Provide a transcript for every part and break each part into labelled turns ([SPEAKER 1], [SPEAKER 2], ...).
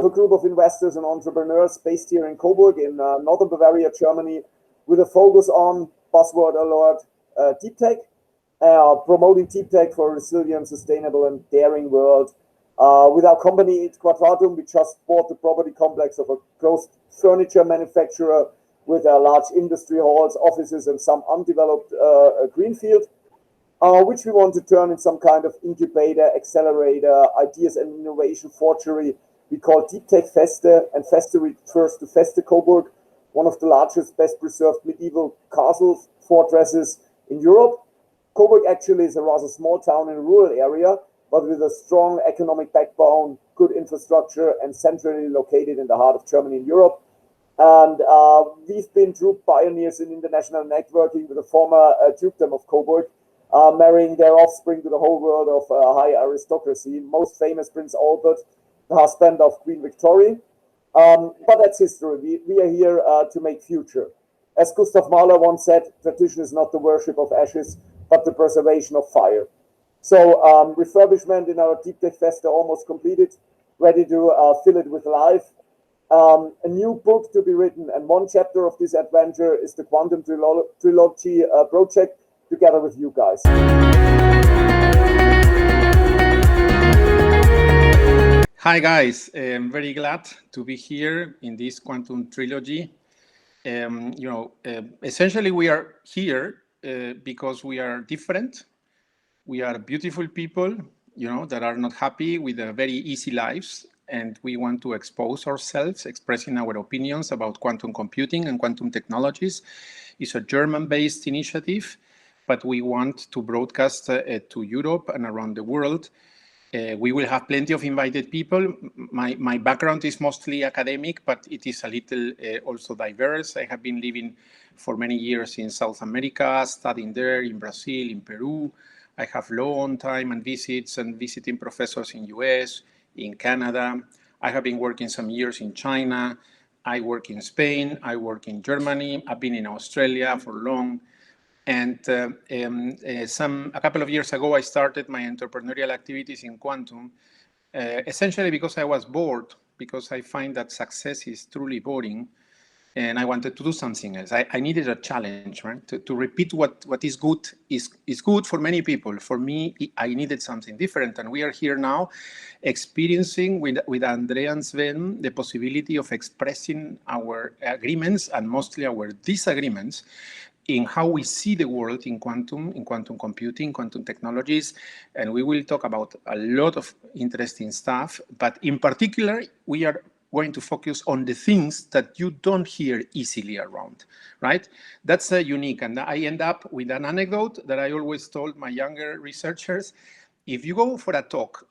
[SPEAKER 1] a group of investors and entrepreneurs based here in Coburg in northern Bavaria, Germany, with a focus on, buzzword alert, deep tech, promoting deep tech for a resilient, sustainable, and daring world. With our company, Quadratum, we just bought the property complex of a closed furniture manufacturer with large industry halls, offices, and some undeveloped greenfield, which we want to turn in some kind of incubator, accelerator, ideas and innovation forgery. We call Deep Tech Feste, and Feste refers to Feste Coburg, one of the largest, best preserved medieval castle fortresses in Europe. Coburg actually is a rather small town in a rural area, but with a strong economic backbone, good infrastructure, and centrally located in the heart of Germany and Europe. And we've been true pioneers in international networking with the former Dukedom of Coburg, marrying their offspring to the whole world of high aristocracy. Most famous Prince Albert, the husband of Queen Victoria. But that's history. We are here to make future. As Gustav Mahler once said, tradition is not the worship of ashes, but the preservation of fire. So refurbishment in our Deep Tech Fest are almost completed, ready to fill it with life. A new book to be written, and one chapter of this adventure is the Quantum Trilogy project, together with you guys.
[SPEAKER 2] Hi guys, I'm very glad to be here in this Quantum Trilogy. Essentially we are here because we are different. We are beautiful people, that are not happy with very easy lives, and we want to expose ourselves, expressing our opinions about quantum computing and quantum technologies. It's a German-based initiative, but we want to broadcast to Europe and around the world. We will have plenty of invited people. My background is mostly academic, but it is a little also diverse. I have been living for many years in South America, studying there, in Brazil, in Peru. I have long time and visits and visiting professors in US, in Canada. I have been working some years in China. I work in Spain. I work in Germany. I've been in Australia for long. And a couple of years ago, I started my entrepreneurial activities in quantum, essentially because I was bored, because I find that success is truly boring. And I wanted to do something else. I needed a challenge, right? To repeat what is good is good for many people. For me, I needed something different. And we are here now experiencing with André and Sven the possibility of expressing our agreements and mostly our disagreements in how we see the world in quantum computing, quantum technologies. And we will talk about a lot of interesting stuff. But in particular, we are going to focus on the things that you don't hear easily around, right? That's unique. And I end up with an anecdote that I always told my younger researchers. If you go for a talk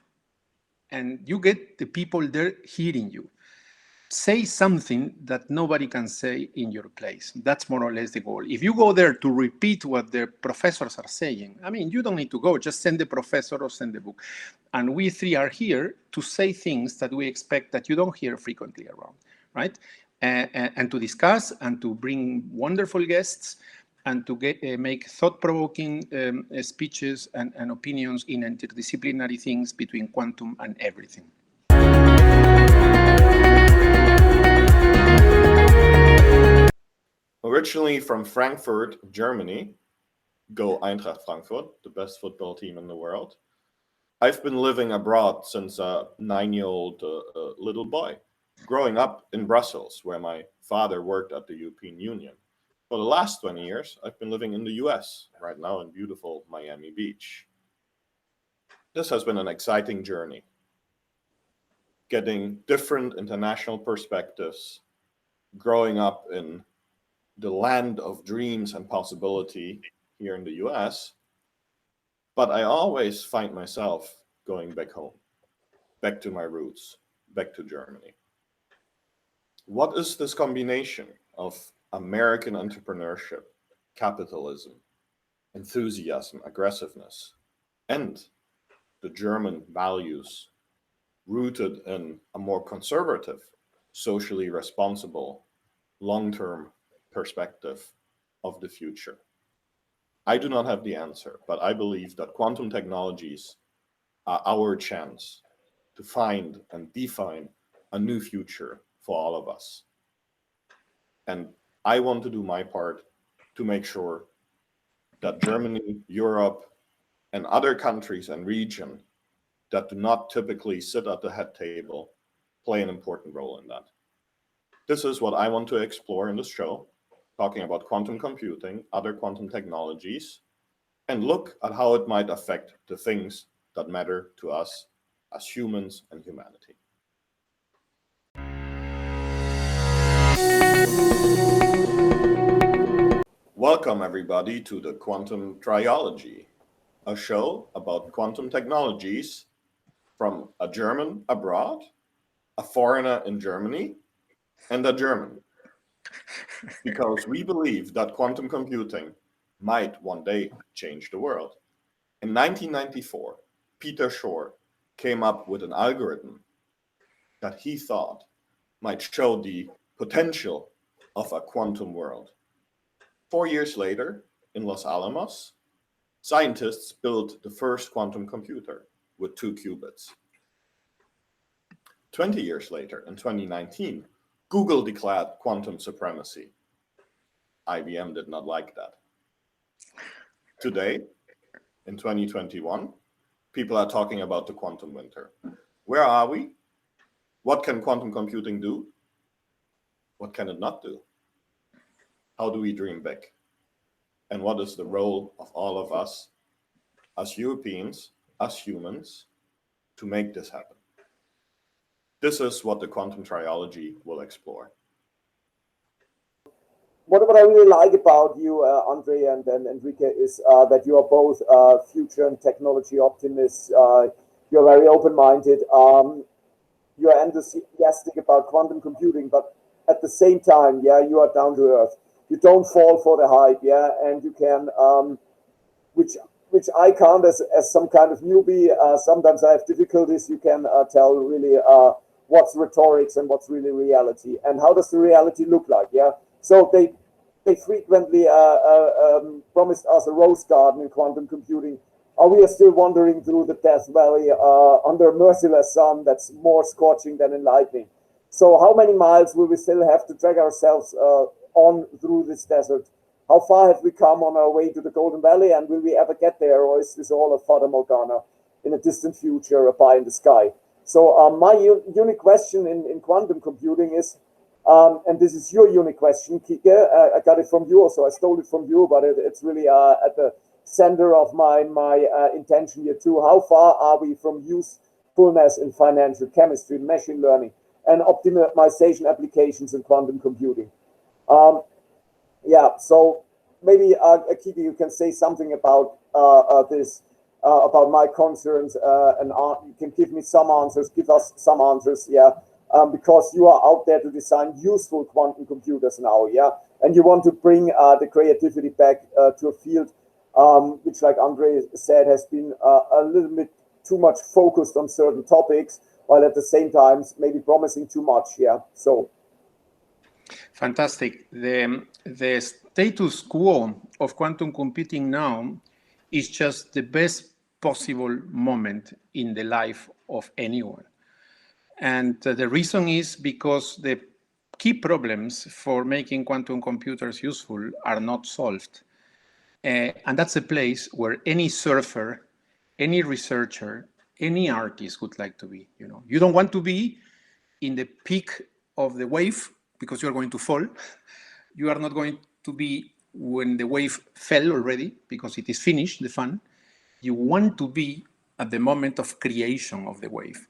[SPEAKER 2] and you get the people there hearing you, say something that nobody can say in your place. That's more or less the goal. If you go there to repeat what the professors are saying, I mean, you don't need to go, just send the professor or send the book. And we three are here to say things that we expect that you don't hear frequently around, right? And to discuss and to bring wonderful guests and to make thought-provoking speeches and opinions in interdisciplinary things between quantum and everything.
[SPEAKER 3] Originally from Frankfurt, Germany, go Eintracht Frankfurt, the best football team in the world. I've been living abroad since a 9-year-old little boy, growing up in Brussels, where my father worked at the European Union. For the last 20 years, I've been living in the US, right now in beautiful Miami Beach. This has been an exciting journey, getting different international perspectives, growing up in the land of dreams and possibility here in the US, but I always find myself going back home, back to my roots, back to Germany. What is this combination of American entrepreneurship, capitalism, enthusiasm, aggressiveness, and the German values rooted in a more conservative, socially responsible, long-term perspective of the future? I do not have the answer, but I believe that quantum technologies are our chance to find and define a new future for all of us. And I want to do my part to make sure that Germany, Europe, and other countries and regions that do not typically sit at the head table play an important role in that. This is what I want to explore in this show, talking about quantum computing, other quantum technologies, and look at how it might affect the things that matter to us as humans and humanity. Welcome, everybody, to the Quantum Trilogy, a show about quantum technologies from a German abroad, a foreigner in Germany, and a German. Because we believe that quantum computing might one day change the world. In 1994, Peter Shor came up with an algorithm that he thought might show the potential of a quantum world. 4 years later, in Los Alamos, scientists built the first quantum computer with 2 qubits. 20 years later, in 2019, Google declared quantum supremacy. IBM did not like that. Today, in 2021, people are talking about the quantum winter. Where are we? What can quantum computing do? What can it not do? How do we dream big? And what is the role of all of us as Europeans, as humans, to make this happen? This is what the Quantum Trilogy will explore.
[SPEAKER 1] What I really like about you, Andre and Enrique, is that you are both future and technology optimists. You're very open-minded. You're enthusiastic about quantum computing, but at the same time, yeah, you are down to earth. You don't fall for the hype, yeah, and you can, which I count as some kind of newbie. Sometimes I have difficulties. You can tell really what's rhetorics and what's really reality, and how does the reality look like, yeah. So they frequently promised us a rose garden in quantum computing. We are still wandering through the Death Valley under a merciless sun that's more scorching than enlightening. So how many miles will we still have to drag ourselves on through this desert? How far have we come on our way to the Golden Valley, and will we ever get there, or is this all a fata morgana in a distant future, a pie in the sky? So my unique question in quantum computing is, and this is your unique question, Kike. I got it from you, also I stole it from you, but it's really at the center of my intention here too. How far are we from usefulness in financial chemistry, machine learning, and optimization applications in quantum computing? Yeah, so maybe Kike, you can say something about this, about my concerns, and you can give me some answers, give us some answers, yeah. Because you are out there to design useful quantum computers now, yeah, and you want to bring the creativity back to a field which, like Andre said, has been a little bit too much focused on certain topics, while at the same time maybe promising too much, yeah. So,
[SPEAKER 2] fantastic. The status quo of quantum computing now is just the best possible moment in the life of anyone. And the reason is because the key problems for making quantum computers useful are not solved. And that's a place where any surfer, any researcher, any artist would like to be. You know, you don't want to be in the peak of the wave because you're going to fall. You are not going to be when the wave fell already because it is finished, the fun. You want to be at the moment of creation of the wave.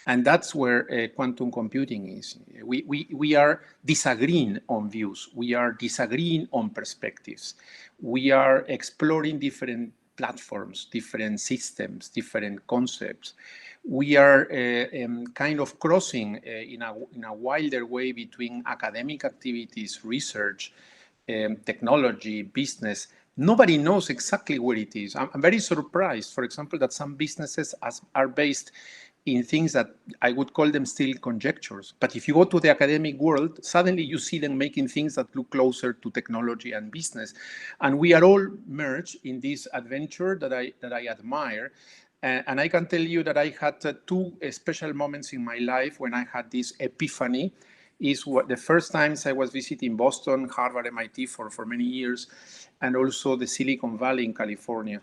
[SPEAKER 2] And that's where quantum computing is. We are disagreeing on views. We are disagreeing on perspectives. We are exploring different platforms, different systems, different concepts. We are kind of crossing in a wilder way between academic activities, research, technology, business. Nobody knows exactly where it is. I'm very surprised, for example, that some businesses are based in things that I would call them still conjectures. But if you go to the academic world, suddenly you see them making things that look closer to technology and business. And we are all merged in this adventure that I admire. And I can tell you that I had two special moments in my life when I had this epiphany. Is what the first times I was visiting Boston, Harvard, MIT for many years, and also the Silicon Valley in California.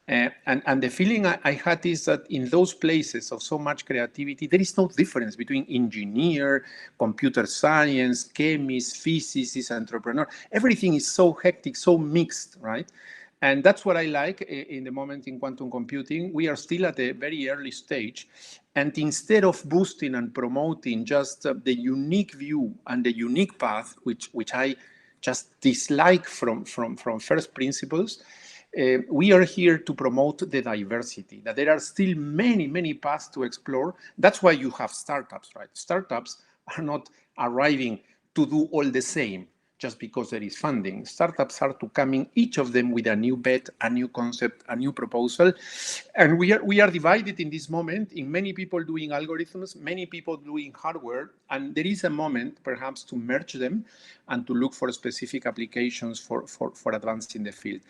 [SPEAKER 2] And the feeling I had is that in those places of so much creativity, there is no difference between engineer, computer science, chemist, physicist, entrepreneur. Everything is so hectic, so mixed, right? And that's what I like in the moment in quantum computing. We are still at a very early stage. And instead of boosting and promoting just the unique view and the unique path, which I just dislike from first principles, we are here to promote the diversity, that there are still many, many paths to explore. That's why you have startups, right? Startups are not arriving to do all the same just because there is funding. Startups are to come in, each of them with a new bet, a new concept, a new proposal. And we are divided in this moment in many people doing algorithms, many people doing hardware, and there is a moment perhaps to merge them and to look for specific applications for advancing the field.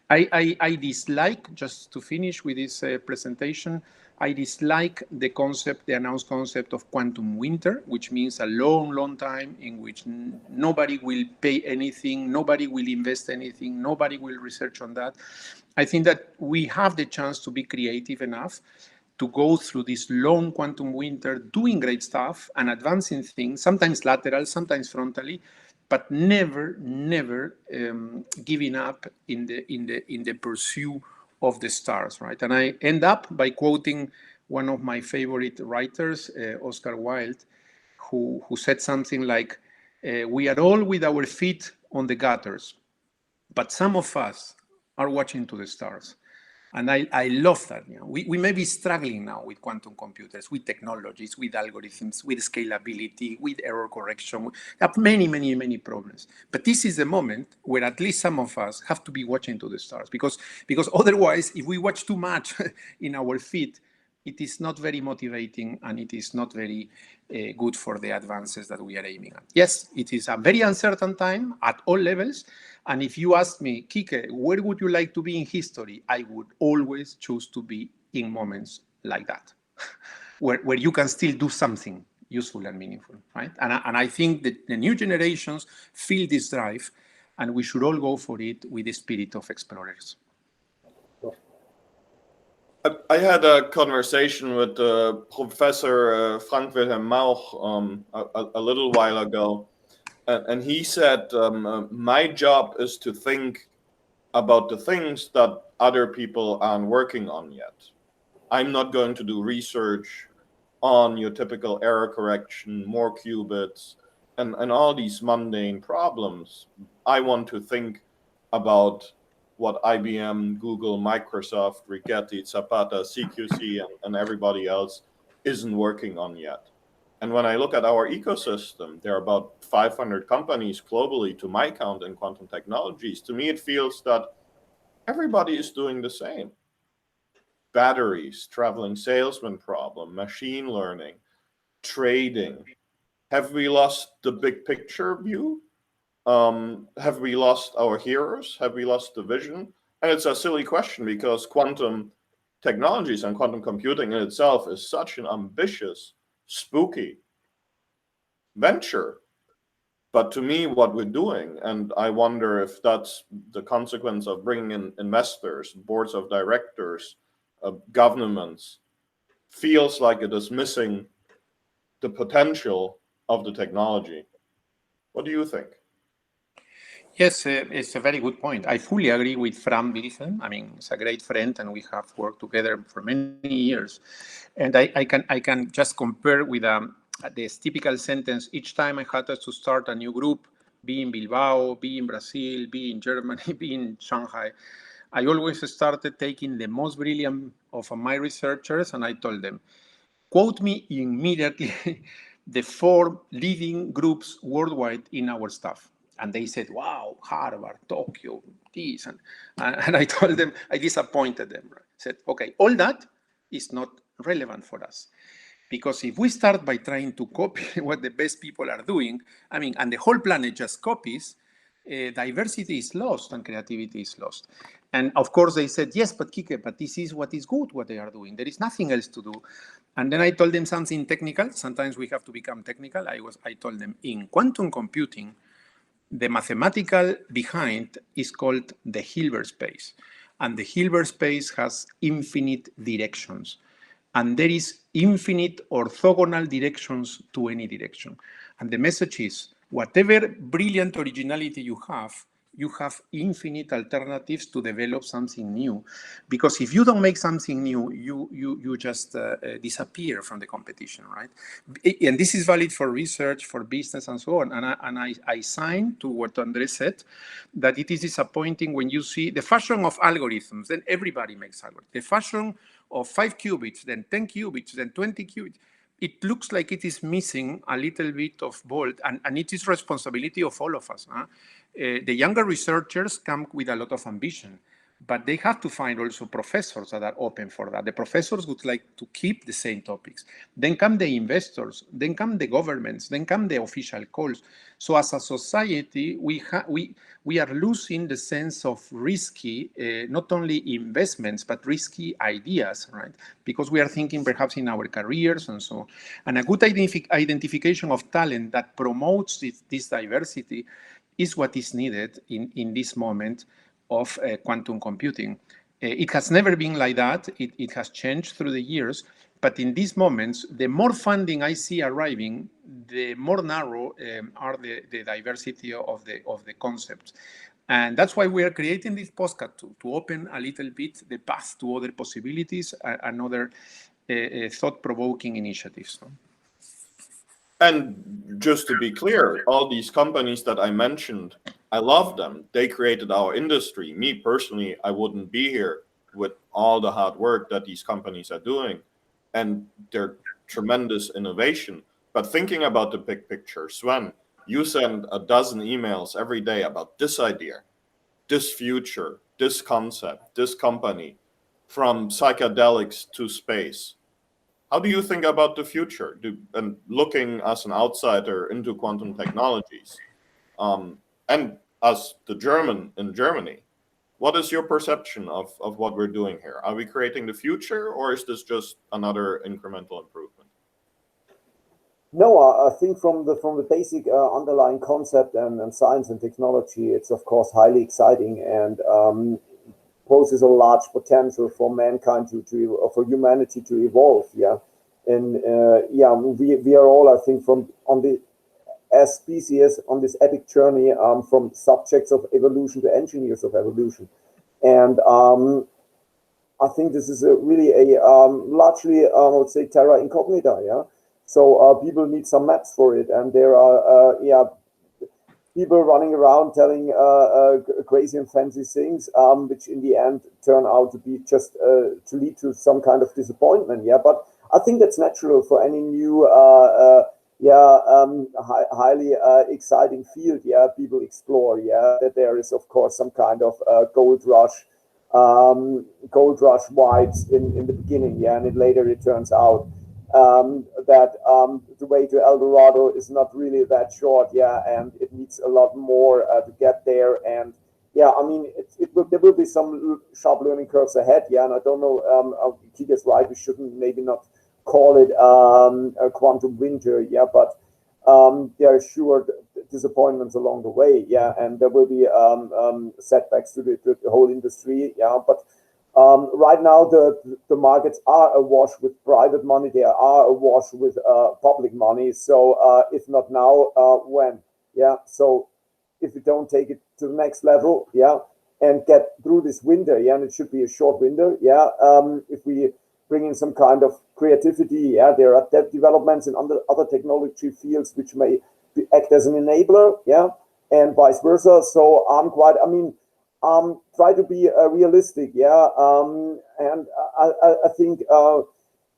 [SPEAKER 2] I dislike, just to finish with this presentation, I dislike the concept, the announced concept of quantum winter, which means a long, long time in which nobody will pay anything, nobody will invest anything, nobody will research on that. I think that we have the chance to be creative enough to go through this long quantum winter, doing great stuff and advancing things, sometimes lateral, sometimes frontally, but never giving up in the pursuit of the stars, right? And I end up by quoting one of my favorite writers, Oscar Wilde, who said something like, "We are all with our feet on the gutters, but some of us are watching to the stars." And I love that. You know, we may be struggling now with quantum computers, with technologies, with algorithms, with scalability, with error correction. We have many, many, many problems. But this is the moment where at least some of us have to be watching to the stars, because otherwise, if we watch too much in our feet, it is not very motivating and it is not very good for the advances that we are aiming at. Yes, it is a very uncertain time at all levels. And if you ask me, Kike, where would you like to be in history? I would always choose to be in moments like that, where you can still do something useful and meaningful, right? And I think that the new generations feel this drive, and we should all go for it with the spirit of explorers.
[SPEAKER 3] I had a conversation with Professor Frank Wilhelm Mauch a little while ago, and he said, my job is to think about the things that other people aren't working on yet. I'm not going to do research on your typical error correction, more qubits, and all these mundane problems. I want to think about what IBM, Google, Microsoft, Rigetti, Zapata, CQC, and everybody else isn't working on yet. And when I look at our ecosystem, there are about 500 companies globally, to my count, in quantum technologies. To me, it feels that everybody is doing the same. Batteries, traveling salesman problem, machine learning, trading. Have we lost the big picture view? Have we lost our heroes? Have we lost the vision? And it's a silly question, because quantum technologies and quantum computing in itself is such an ambitious, spooky venture. But to me, what we're doing, and I wonder if that's the consequence of bringing in investors, boards of directors, governments, feels like it is missing the potential of the technology. What do you think?
[SPEAKER 2] Yes, it's a very good point. I fully agree with Frank Wilhelm. I mean, he's a great friend, and we have worked together for many years. And I can just compare with this typical sentence. Each time I had to start a new group, be in Bilbao, be in Brazil, be in Germany, be in Shanghai, I always started taking the most brilliant of my researchers, and I told them, quote me immediately the 4 leading groups worldwide in our staff. And they said, wow, Harvard, Tokyo, this. And I told them, I disappointed them. Right? I said, okay, all that is not relevant for us. Because if we start by trying to copy what the best people are doing, I mean, and the whole planet just copies, diversity is lost and creativity is lost. And of course they said, yes, but Kike, but this is what is good, what they are doing. There is nothing else to do. And then I told them something technical. Sometimes we have to become technical. I told them in quantum computing, the mathematical behind is called the Hilbert space. And the Hilbert space has infinite directions. And there is infinite orthogonal directions to any direction. And the message is, whatever brilliant originality you have infinite alternatives to develop something new. Because if you don't make something new, you just disappear from the competition, right? And this is valid for research, for business, and so on. And I sign to what André said, that it is disappointing when you see the fashion of algorithms, then everybody makes algorithms. The fashion of 5 qubits, then 10 qubits, then 20 qubits. It looks like it is missing a little bit of bold, and it is responsibility of all of us. The younger researchers come with a lot of ambition, but they have to find also professors that are open for that. The professors would like to keep the same topics. Then come the investors, then come the governments, then come the official calls. So as a society, we are losing the sense of risky, not only investments, but risky ideas, right? Because we are thinking perhaps in our careers and so on. And a good identification of talent that promotes this diversity is what is needed in this moment of quantum computing. It has never been like that. It has changed through the years. But in these moments, the more funding I see arriving, the more narrow are the diversity of the concepts. And that's why we are creating this podcast to open a little bit the path to other possibilities and other thought-provoking initiatives.
[SPEAKER 3] And just to be clear, all these companies that I mentioned, I love them. They created our industry. Me personally, I wouldn't be here with all the hard work that these companies are doing and their tremendous innovation. But thinking about the big picture, Sven, you send a dozen emails every day about this idea, this future, this concept, this company, from psychedelics to space. How do you think about the future? And looking as an outsider into quantum technologies, and as the German in Germany, what is your perception of what we're doing here? Are we creating the future, or is this just another incremental improvement?
[SPEAKER 1] No, I think from the basic underlying concept and science and technology, it's of course highly exciting and poses a large potential for mankind for humanity to evolve. Yeah, and we are all, I think, as species on this epic journey from subjects of evolution to engineers of evolution, and I think this is really a largely I would say terra incognita. Yeah, so people need some maps for it, and there are people running around telling crazy and fancy things, which in the end turn out to be just to lead to some kind of disappointment. Yeah, but I think that's natural for any new, highly exciting field. Yeah, people explore. Yeah, that there is of course some kind of gold rush vibes in the beginning. Yeah, and later it turns out that the way to El Dorado is not really that short, yeah, and it needs a lot more to get there. And yeah, I mean, there will be some sharp learning curves ahead, yeah, and I don't know, Kike's right, we shouldn't maybe not call it a quantum winter, yeah, but there are sure disappointments along the way, yeah, and there will be setbacks to the whole industry, yeah, but right now, the markets are awash with private money. They are awash with public money. So if not now, when? Yeah. So if we don't take it to the next level, yeah, and get through this winter, yeah, and it should be a short winter, yeah. If we bring in some kind of creativity, yeah, there are developments in other technology fields which may act as an enabler, yeah, and vice versa. So try to be realistic, yeah, and I think,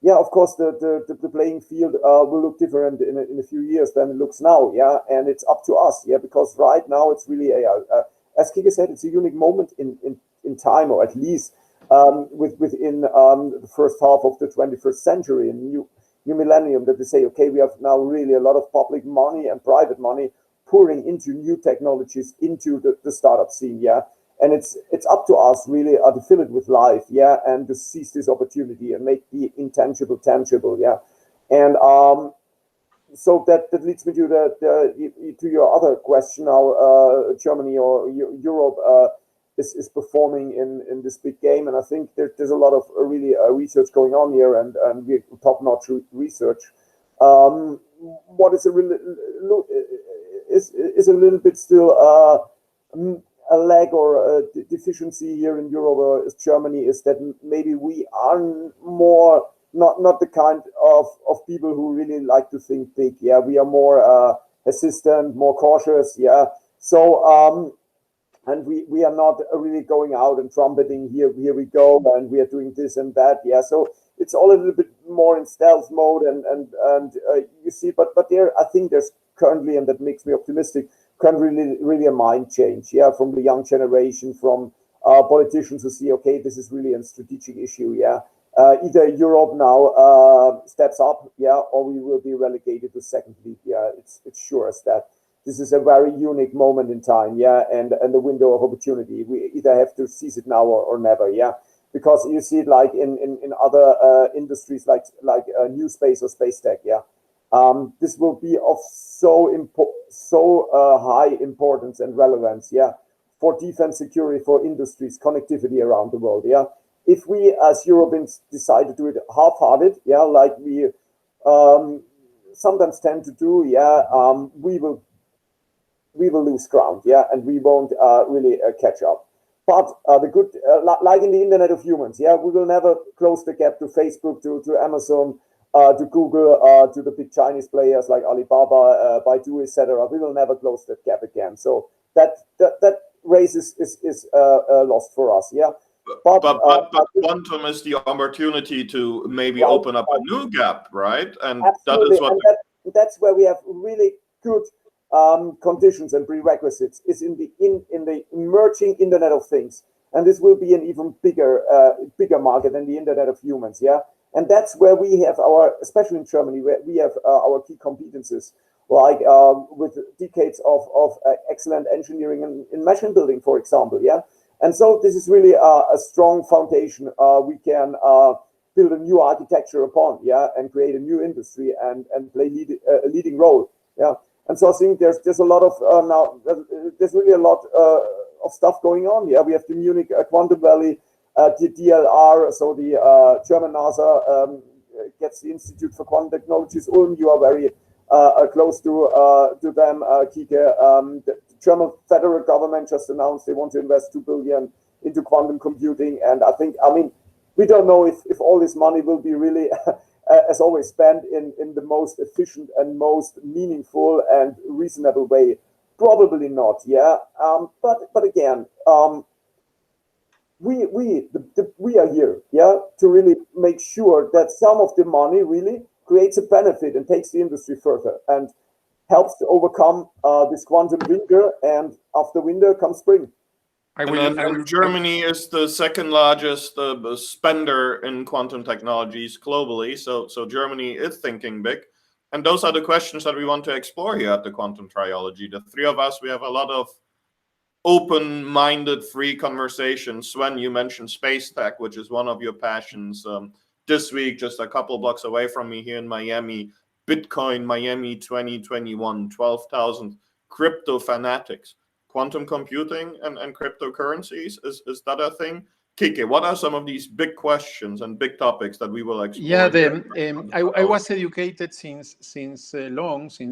[SPEAKER 1] yeah, of course, the playing field will look different in a few years than it looks now, yeah, and it's up to us, yeah, because right now it's really as Kike said, it's a unique moment in time, or at least within the first half of the 21st century, and new millennium, that they say, okay, we have now really a lot of public money and private money pouring into new technologies, into the startup scene, yeah. And it's up to us really to fill it with life, yeah, and to seize this opportunity and make the intangible tangible, yeah. And so that leads me to your other question, how Germany or Europe is performing in this big game. And I think there's a lot of really research going on here, and we top-notch research. What is a little bit still a lag or a deficiency here in Europe or Germany is that maybe we are more not the kind of people who really like to think big. Yeah, we are more hesitant, more cautious. Yeah, so and we are not really going out and trumpeting here we go and we are doing this and that. Yeah, so it's all a little bit more in stealth mode and you see, but there I think there's currently, and that makes me optimistic, currently really a mind change. Yeah, from the young generation, from politicians who see, okay, this is really a strategic issue. Yeah. Either Europe now steps up, yeah, or we will be relegated to second league. Yeah, it's sure as that. This is a very unique moment in time, yeah, and the window of opportunity. We either have to seize it now or never, yeah, because you see it like in other industries like new space or space tech, yeah. This will be of so high importance and relevance, yeah, for defense, security, for industries, connectivity around the world, yeah. If we as Europeans decide to do it half-hearted, yeah, like we sometimes tend to do, yeah, we will lose ground, yeah, and we won't really catch up. But the good, like in the Internet of Humans, yeah, we will never close the gap to Facebook, to Amazon, to Google, to the big Chinese players like Alibaba, Baidu, etc. We will never close that gap again. So that race is lost for us, yeah.
[SPEAKER 3] But quantum is the opportunity to maybe open up a new gap, right? And
[SPEAKER 1] absolutely.
[SPEAKER 3] that is what
[SPEAKER 1] that's where we have really good conditions and prerequisites is in the emerging Internet of Things, and this will be an even bigger market than the Internet of Humans, yeah. And that's where we have especially in Germany, where we have our key competences, like with decades of excellent engineering in machine building, for example, yeah. And so this is really a strong foundation. We can build a new architecture upon, yeah, and create a new industry and play a leading role, yeah. And so I think there's a lot of now there's really a lot of stuff going on. Yeah, we have the Munich Quantum Valley, the DLR, so the German NASA gets the Institute for Quantum Technologies. Ulm, you are very close to them, Kike. The German federal government just announced they want to invest 2 billion into quantum computing, and I mean, we don't know if all this money will be really, as always, spent in the most efficient and most meaningful and reasonable way. Probably not, yeah. But again, we are here, yeah, to really make sure that some of the money really creates a benefit and takes the industry further and helps to overcome this quantum winter, and after winter comes spring.
[SPEAKER 3] Germany is the second largest spender in quantum technologies globally, so Germany is thinking big, and those are the questions that we want to explore here at the Quantum Trilogy. The three of us, we have a lot of open-minded, free conversations. Sven, you mentioned space tech, which is one of your passions. This week, just a couple blocks away from me here in Miami, Bitcoin Miami 2021, 12,000 crypto fanatics. Quantum computing and cryptocurrencies, is that a thing? Kike, what are some of these big questions and big topics that we will explore?
[SPEAKER 2] Yeah, I was educated since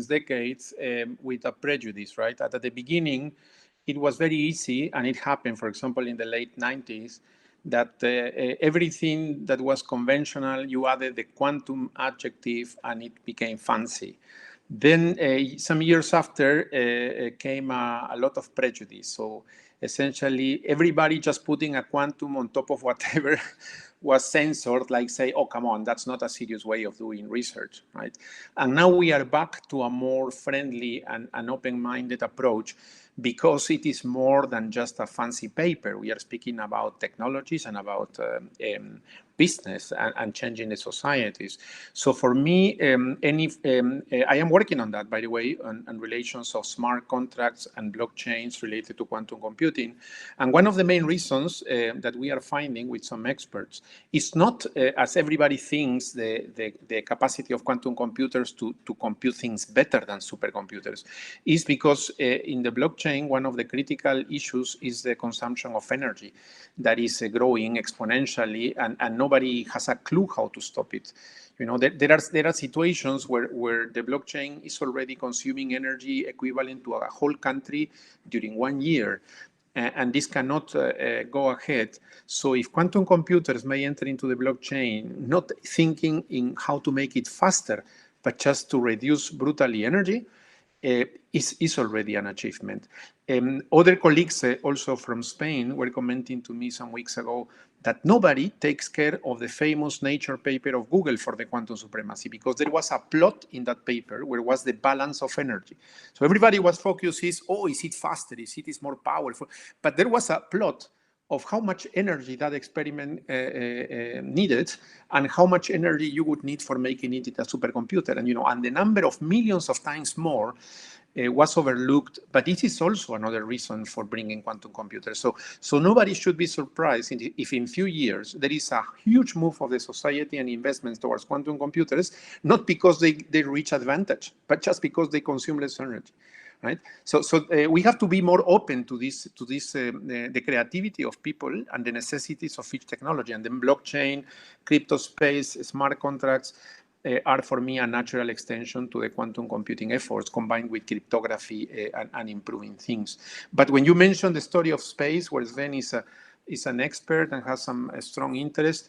[SPEAKER 2] decades with a prejudice, right? At the beginning, it was very easy, and it happened, for example, in the late 90s, that everything that was conventional, you added the quantum adjective and it became fancy. Then some years after came a lot of prejudice. So essentially everybody just putting a quantum on top of whatever was censored, like say, oh, come on, that's not a serious way of doing research, right? And now we are back to a more friendly and open-minded approach, because it is more than just a fancy paper. We are speaking about technologies and about business and changing the societies. So for me, I am working on that, by the way, on relations of smart contracts and blockchains related to quantum computing. And one of the main reasons that we are finding with some experts is not, as everybody thinks, the capacity of quantum computers to compute things better than supercomputers, is because in the blockchain, one of the critical issues is the consumption of energy that is growing exponentially, and nobody has a clue how to stop it. You know, there are situations where the blockchain is already consuming energy equivalent to a whole country during 1 year. And this cannot go ahead. So if quantum computers may enter into the blockchain, not thinking in how to make it faster, but just to reduce brutally energy, is already an achievement. Other colleagues also from Spain were commenting to me some weeks ago that nobody takes care of the famous Nature paper of Google for the quantum supremacy, because there was a plot in that paper where was the balance of energy. So everybody was focused is it faster, is it more powerful? But there was a plot of how much energy that experiment needed and how much energy you would need for making it a supercomputer. And the number of millions of times more was overlooked, but this is also another reason for bringing quantum computers. So nobody should be surprised if in few years there is a huge move of the society and investments towards quantum computers, not because they reach advantage, but just because they consume less energy. Right. So we have to be more open to the creativity of people and the necessities of each technology. And then blockchain, crypto space, smart contracts are for me a natural extension to the quantum computing efforts, combined with cryptography and improving things. But when you mention the story of space, where Sven is an expert and has some strong interest,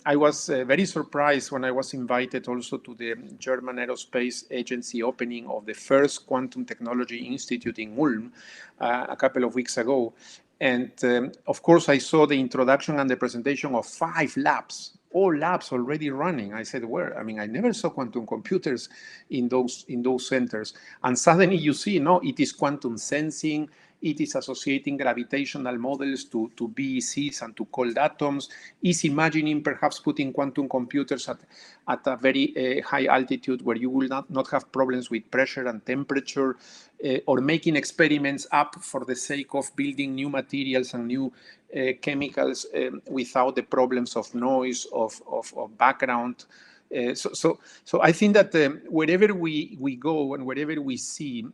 [SPEAKER 2] I was very surprised when I was invited also to the German Aerospace Agency opening of the first Quantum Technology Institute in Ulm a couple of weeks ago. And of course, I saw the introduction and the presentation of 5 labs, all labs already running. I said, where? I mean, I never saw quantum computers in those centers. And suddenly you see, no, it is quantum sensing. It is associating gravitational models to BECs and to cold atoms. Is imagining perhaps putting quantum computers at a very high altitude where you will not have problems with pressure and temperature, or making experiments up for the sake of building new materials and new chemicals without the problems of noise, of background. So I think that wherever we go and wherever we see,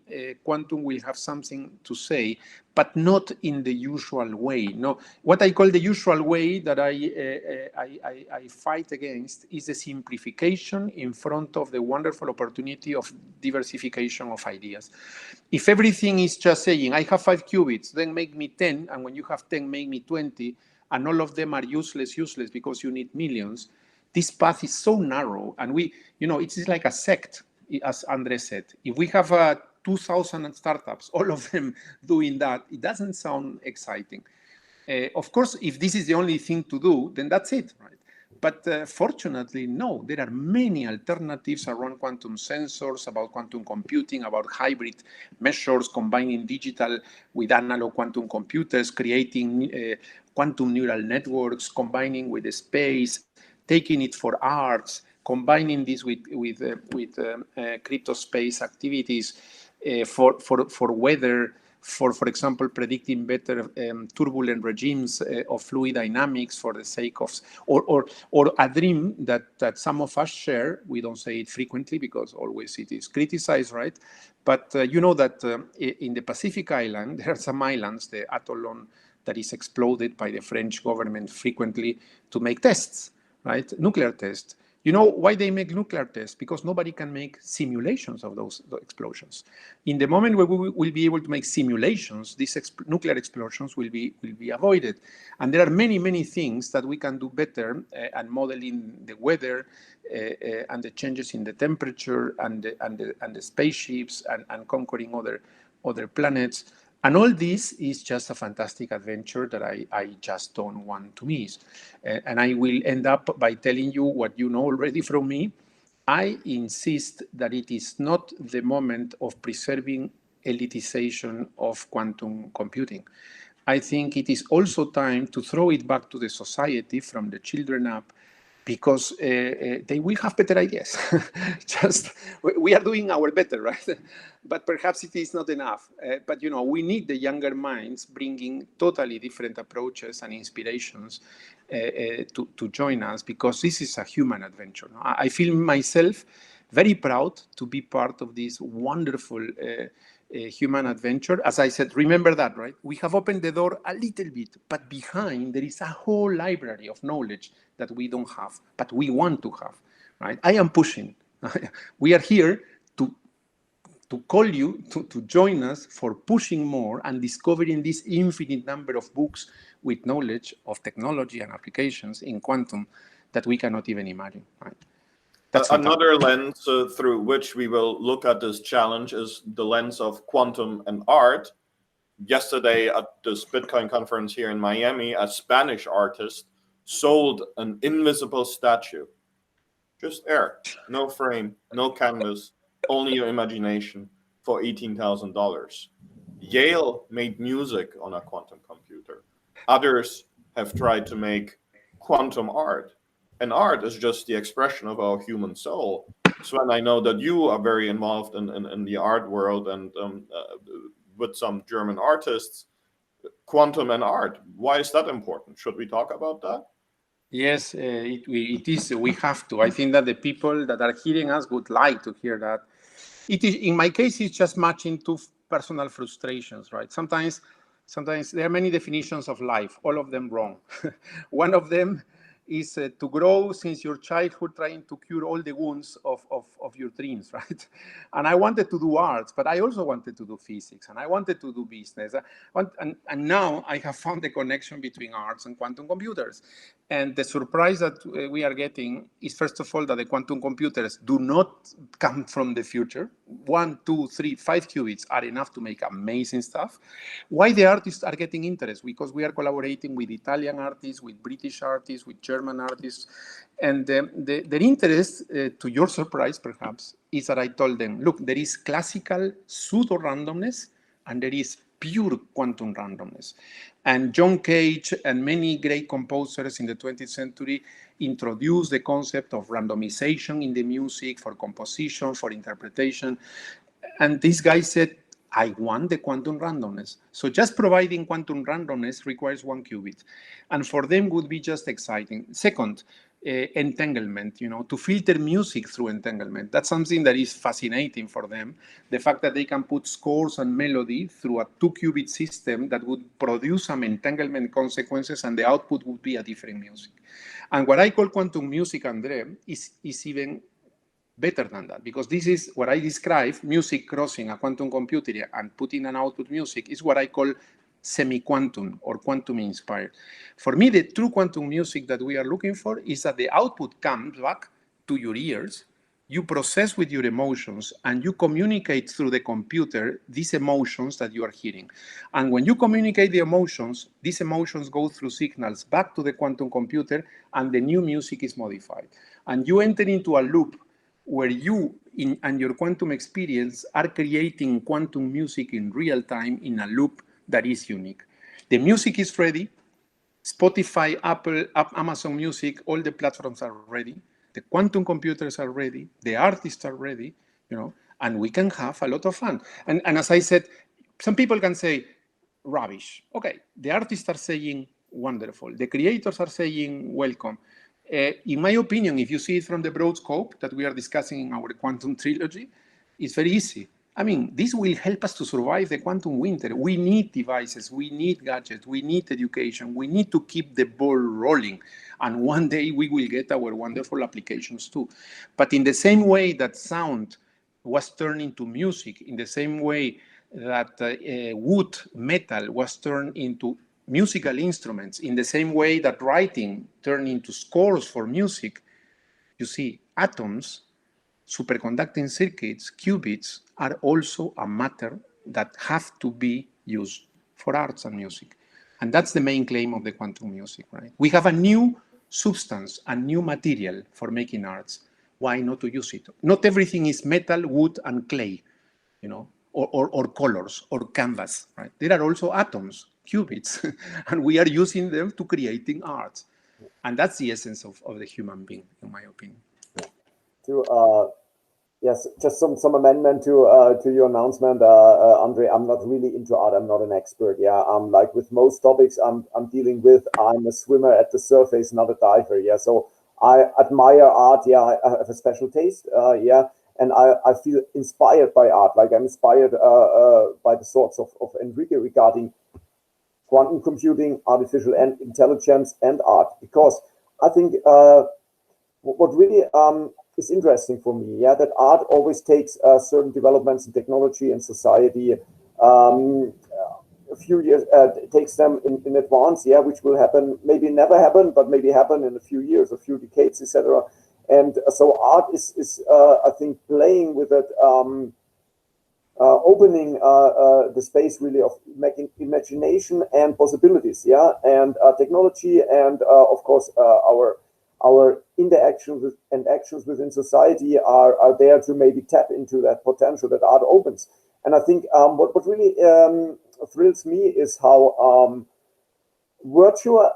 [SPEAKER 2] quantum will have something to say, but not in the usual way. No, what I call the usual way that I fight against is the simplification in front of the wonderful opportunity of diversification of ideas. If everything is just saying, I have 5 qubits, then make me 10, and when you have 10, make me 20, and all of them are useless because you need millions, this path is so narrow, and it's like a sect, as André said. If we have 2,000 startups, all of them doing that, it doesn't sound exciting. Of course, if this is the only thing to do, then that's it, right? But fortunately, no, there are many alternatives around quantum sensors, about quantum computing, about hybrid measures, combining digital with analog quantum computers, creating quantum neural networks, combining with the space, taking it for arts, combining this with crypto space activities for weather, for example, predicting better turbulent regimes of fluid dynamics for the sake of, or a dream that some of us share. We don't say it frequently because always it is criticized, right? But you know that in the Pacific Island, there are some islands, the atoll that is exploded by the French government frequently to make tests, right? Nuclear tests. You know why they make nuclear tests? Because nobody can make simulations of those explosions. In the moment where we will be able to make simulations, these nuclear explosions will be avoided. And there are many, many things that we can do better, and modeling the weather and the changes in the temperature and the spaceships and conquering other planets. And all this is just a fantastic adventure that I just don't want to miss. And I will end up by telling you what you know already from me. I insist that it is not the moment of preserving elitization of quantum computing. I think it is also time to throw it back to the society from the children up, because they will have better ideas. Just we are doing our better, right? But perhaps it is not enough. But we need the younger minds bringing totally different approaches and inspirations to join us, because this is a human adventure. I feel myself very proud to be part of this wonderful human adventure. As I said, remember that, right? We have opened the door a little bit, but behind there is a whole library of knowledge that we don't have, but we want to have, right? I am pushing. We are here to call you to join us for pushing more and discovering this infinite number of books with knowledge of technology and applications in quantum that we cannot even imagine, right?
[SPEAKER 3] Another lens through which we will look at this challenge is the lens of quantum and art. Yesterday at this Bitcoin conference here in Miami, a Spanish artist sold an invisible statue. Just air, no frame, no canvas, only your imagination, for $18,000. Yale made music on a quantum computer. Others have tried to make quantum art. And art is just the expression of our human soul. Sven, I know that you are very involved in the art world and with some German artists. Quantum and art, why is that important? Should we talk about that?
[SPEAKER 2] Yes, it is. We have to. I think that the people that are hearing us would like to hear that. It is, in my case, it's just matching two personal frustrations, right? Sometimes there are many definitions of life, all of them wrong. One of them is to grow since your childhood, trying to cure all the wounds of your dreams, right? And I wanted to do arts, but I also wanted to do physics, and I wanted to do business. And now I have found the connection between arts and quantum computers. And the surprise that we are getting is, first of all, that the quantum computers do not come from the future. 1, 2, 3, 5 qubits are enough to make amazing stuff. Why the artists are getting interest? Because we are collaborating with Italian artists, with British artists, with German artists. And their interest, to your surprise perhaps, is that I told them, look, there is classical pseudo-randomness and there is pure quantum randomness. And John Cage and many great composers in the 20th century introduced the concept of randomization in the music for composition, for interpretation. And this guy said, I want the quantum randomness. So just providing quantum randomness requires 1 qubit. And for them would be just exciting. Second, entanglement, to filter music through entanglement. That's something that is fascinating for them. The fact that they can put scores and melody through a 2-qubit system that would produce some entanglement consequences, and the output would be a different music. And what I call quantum music, André, is even better than that, because this is what I describe, music crossing a quantum computer and putting an output music, is what I call semi-quantum or quantum inspired. For me, the true quantum music that we are looking for is that the output comes back to your ears, you process with your emotions, and you communicate through the computer these emotions that you are hearing. And when you communicate the emotions, these emotions go through signals back to the quantum computer, and the new music is modified. And you enter into a loop where you and your quantum experience are creating quantum music in real time in a loop that is unique. The music is ready. Spotify, Apple, Amazon Music, all the platforms are ready. The quantum computers are ready. The artists are ready, and we can have a lot of fun. And as I said, some people can say, rubbish. Okay, the artists are saying wonderful. The creators are saying welcome. In my opinion, if you see it from the broad scope that we are discussing in our quantum trilogy, it's very easy. I mean, this will help us to survive the quantum winter. We need devices, we need gadgets, we need education, we need to keep the ball rolling. And one day we will get our wonderful applications too. But in the same way that sound was turned into music, in the same way that wood, metal was turned into musical instruments, in the same way that writing turned into scores for music, you see, atoms, superconducting circuits, qubits, are also a matter that have to be used for arts and music. And that's the main claim of the quantum music, right? We have a new substance, a new material for making arts. Why not to use it? Not everything is metal, wood, and clay, or colors or canvas, right? There are also atoms, qubits, and we are using them to creating art. And that's the essence of the human being, in my opinion.
[SPEAKER 1] Yes, just some amendment to your announcement, Andre. I'm not really into art. I'm not an expert. Yeah, like with most topics I'm dealing with, I'm a swimmer at the surface, not a diver. Yeah, so I admire art. Yeah, I have a special taste. Yeah, and I feel inspired by art. Like I'm inspired by the thoughts of Enrique regarding quantum computing, artificial and intelligence, and art, because I think what really is interesting for me, yeah, that art always takes certain developments in technology and society um, a few years, takes them in advance, yeah, which will happen, maybe never happen, but maybe happen in a few years, a few decades, etc. And so art is I think, playing with it, opening the space really of making imagination and possibilities, yeah, and technology, and of course our interactions and actions within society are there to maybe tap into that potential that art opens. And I think what really thrills me is how virtual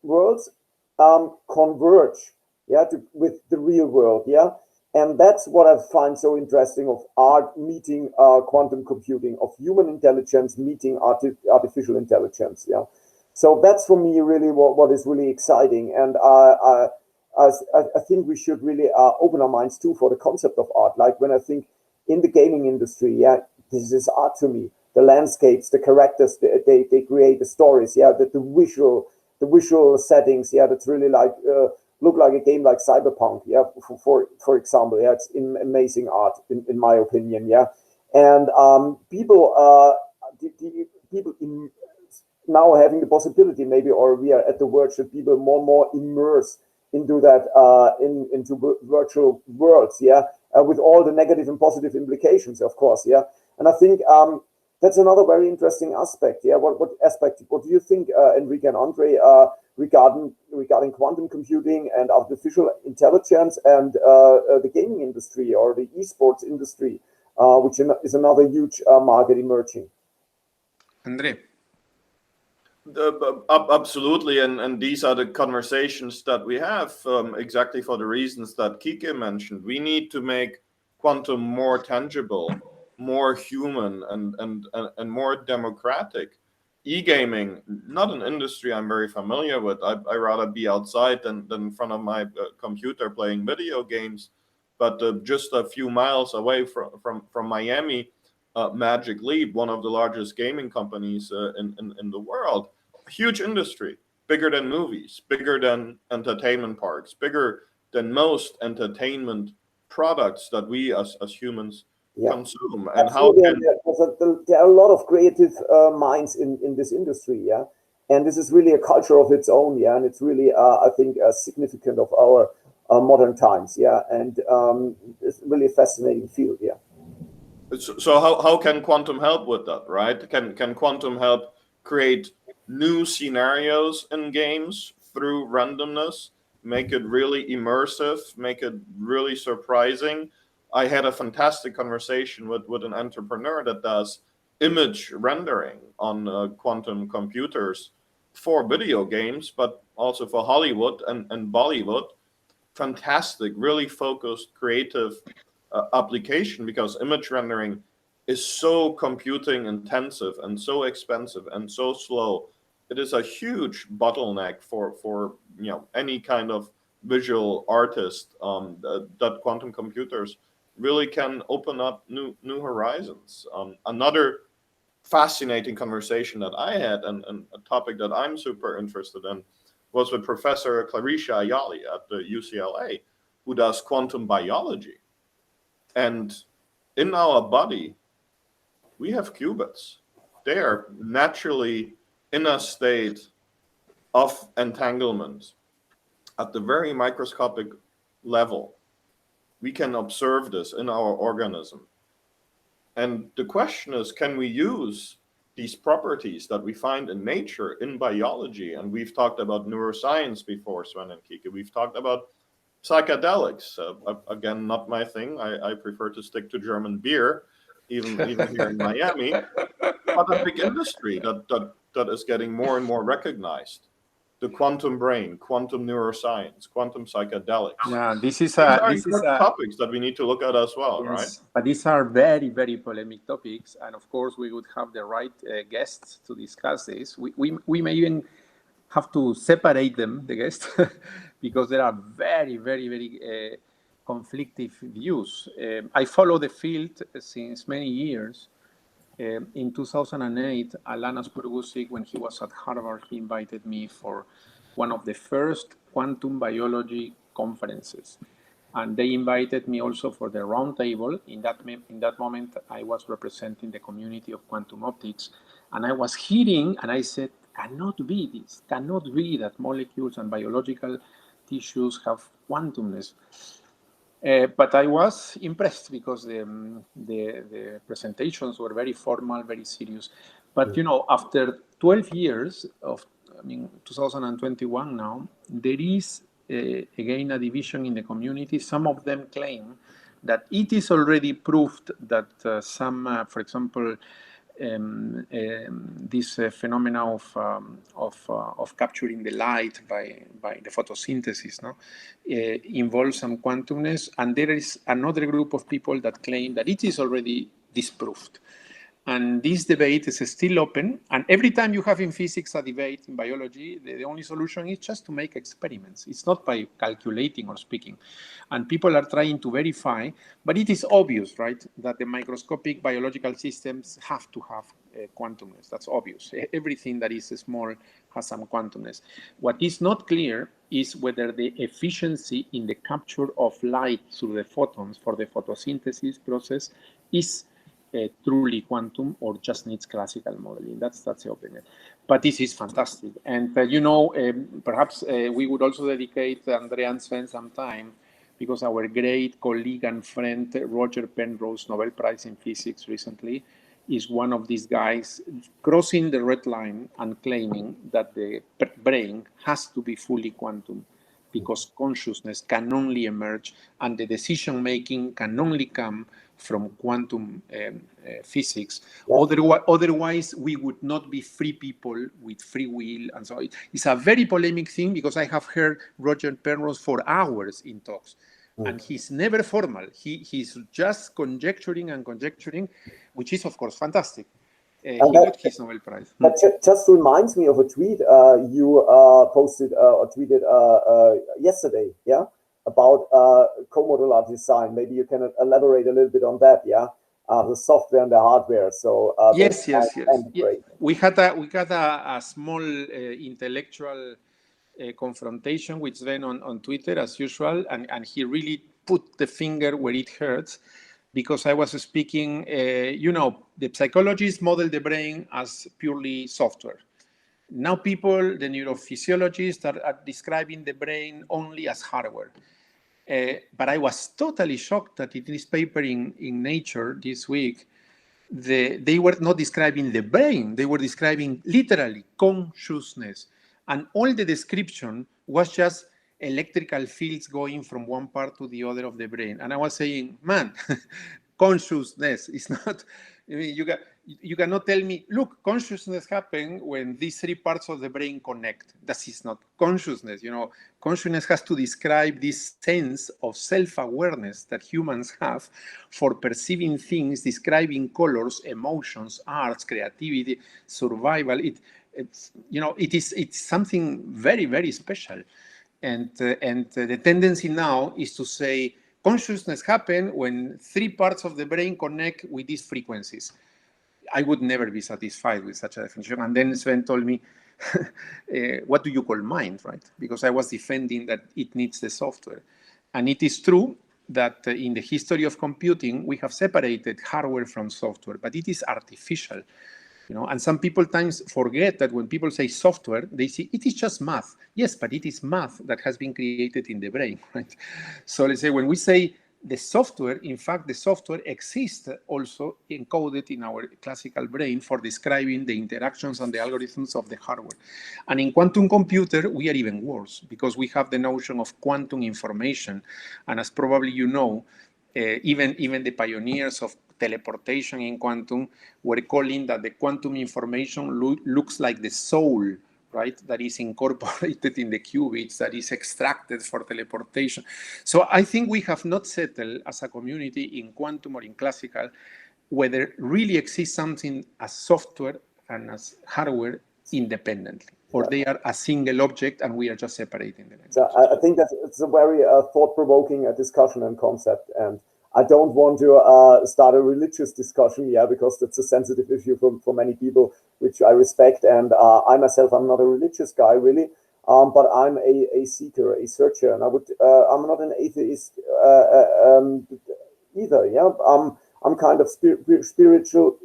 [SPEAKER 1] worlds converge, yeah, with the real world, yeah. And that's what I find so interesting of art meeting quantum computing, of human intelligence meeting artificial intelligence, yeah. So that's for me really what is really exciting. And I think we should really open our minds too for the concept of art. Like when I think in the gaming industry, yeah, this is art to me. The landscapes, the characters, they create the stories, yeah, the visual settings, yeah, that's really like look like a game like Cyberpunk, yeah, for example, yeah, it's amazing art in my opinion, yeah. And people people now having the possibility maybe, or we are at the verge that people more and more immerse into that into virtual worlds, yeah, with all the negative and positive implications, of course, yeah. And I think that's another very interesting aspect, yeah. What aspect? What do you think, Enrique and Andre, regarding quantum computing and artificial intelligence and the gaming industry or the esports industry, which is another huge market emerging?
[SPEAKER 2] André.
[SPEAKER 3] Absolutely, and these are the conversations that we have exactly for the reasons that Kike mentioned. We need to make quantum more tangible, more human, and more democratic. E-gaming, not an industry I'm very familiar with. I rather be outside than in front of my computer playing video games. But just a few miles away from Miami, Magic Leap, one of the largest gaming companies in the world, a huge industry, bigger than movies, bigger than entertainment parks, bigger than most entertainment products that we as humans consume. And
[SPEAKER 1] absolutely. How can there are a lot of creative minds in this industry, yeah, and this is really a culture of its own, yeah, and it's really I think significant of our modern times, yeah, and it's really a fascinating field, yeah.
[SPEAKER 3] So how can quantum help with that, right? Can quantum help create new scenarios in games through randomness, make it really immersive, make it really surprising? I had a fantastic conversation with an entrepreneur that does image rendering on quantum computers for video games, but also for Hollywood and Bollywood. Fantastic, really focused, creative application, because image rendering is so computing intensive and so expensive and so slow. It is a huge bottleneck for any kind of visual artist, that quantum computers really can open up new horizons. Another fascinating conversation that I had, and a topic that I'm super interested in, was with Professor Claricia Ayali at the UCLA, who does quantum biology. And in our body, we have qubits. They are naturally in a state of entanglement at the very microscopic level. We can observe this in our organism. And the question is, can we use these properties that we find in nature, in biology? And we've talked about neuroscience before, Sven and Kike. We've talked about psychedelics. Again, not my thing. I prefer to stick to German beer. even here in Miami, but a big industry that is getting more and more recognized. The quantum brain, quantum neuroscience, quantum psychedelics.
[SPEAKER 2] Yeah,
[SPEAKER 3] These are important topics that we need to look at as well,
[SPEAKER 2] yes,
[SPEAKER 3] right?
[SPEAKER 2] But these are very, very polemic topics, and of course, we would have the right guests to discuss this. We may even have to separate them, the guests, because there are very, very, very conflicting views. I follow the field since many years. In 2008, Alanas Purgusik, when he was at Harvard, he invited me for one of the first quantum biology conferences. And they invited me also for the roundtable. In that moment, I was representing the community of quantum optics. And I was hearing, and I said, cannot be this, cannot be that molecules and biological tissues have quantumness. But I was impressed because the presentations were very formal, very serious. But after 12 years of, 2021 now, there is again a division in the community. Some of them claim that it is already proved that for example, this phenomena of capturing the light by the photosynthesis, involves some quantumness, and there is another group of people that claim that it is already disproved. And this debate is still open. And every time you have in physics a debate in biology, the only solution is just to make experiments. It's not by calculating or speaking. And people are trying to verify, but it is obvious, right, that the microscopic biological systems have to have quantumness. That's obvious. Everything that is small has some quantumness. What is not clear is whether the efficiency in the capture of light through the photons for the photosynthesis process is truly quantum or just needs classical modeling. That's the opinion. But this is fantastic. And perhaps we would also dedicate, André and Sven, some time, because our great colleague and friend, Roger Penrose, Nobel Prize in Physics recently, is one of these guys crossing the red line and claiming that the brain has to be fully quantum, because consciousness can only emerge and the decision-making can only come from quantum physics. Yeah. Otherwise, we would not be free people with free will. And so it's a very polemic thing, because I have heard Roger Penrose for hours in talks. And he's never formal. He's just conjecturing and conjecturing, which is, of course, fantastic. He got his Nobel Prize.
[SPEAKER 1] That just reminds me of a tweet you posted or tweeted yesterday, yeah, about co-modular design. Maybe you can elaborate a little bit on that, yeah, the software and the hardware. So
[SPEAKER 2] yes. We had a small intellectual confrontation with Sven on Twitter, as usual, and he really put the finger where it hurts. Because I was speaking, the psychologists model the brain as purely software. Now people, the neurophysiologists, are describing the brain only as hardware. But I was totally shocked that in this paper in Nature this week, they were not describing the brain, they were describing literally consciousness. And all the description was just electrical fields going from one part to the other of the brain. And I was saying, man, consciousness is not, you cannot tell me, look, consciousness happens when these three parts of the brain connect. That is not consciousness. Consciousness has to describe this sense of self-awareness that humans have for perceiving things, describing colors, emotions, arts, creativity, survival. It's something very, very special. And the tendency now is to say consciousness happens when three parts of the brain connect with these frequencies. I would never be satisfied with such a definition. And then Sven told me, what do you call mind, right? Because I was defending that it needs the software. And it is true that in the history of computing, we have separated hardware from software, but it is artificial. And some people times forget that when people say software, they see it is just math. Yes, but it is math that has been created in the brain, right? So let's say when we say the software, in fact, the software exists also encoded in our classical brain for describing the interactions and the algorithms of the hardware. And in quantum computer, we are even worse, because we have the notion of quantum information. And as probably you know, even the pioneers of teleportation in quantum, we're calling that the quantum information looks like the soul, right? That is incorporated in the qubits, that is extracted for teleportation. So I think we have not settled as a community in quantum or in classical whether really exists something as software and as hardware independently, or they are a single object and we are just separating them.
[SPEAKER 1] So I think that it's a very thought-provoking discussion and concept, and I don't want to start a religious discussion, because that's a sensitive issue for many people, which I respect. And I myself, I'm not a religious guy really, but I'm a seeker, a searcher, and I'm not an atheist either. Yeah, I'm kind of spiritual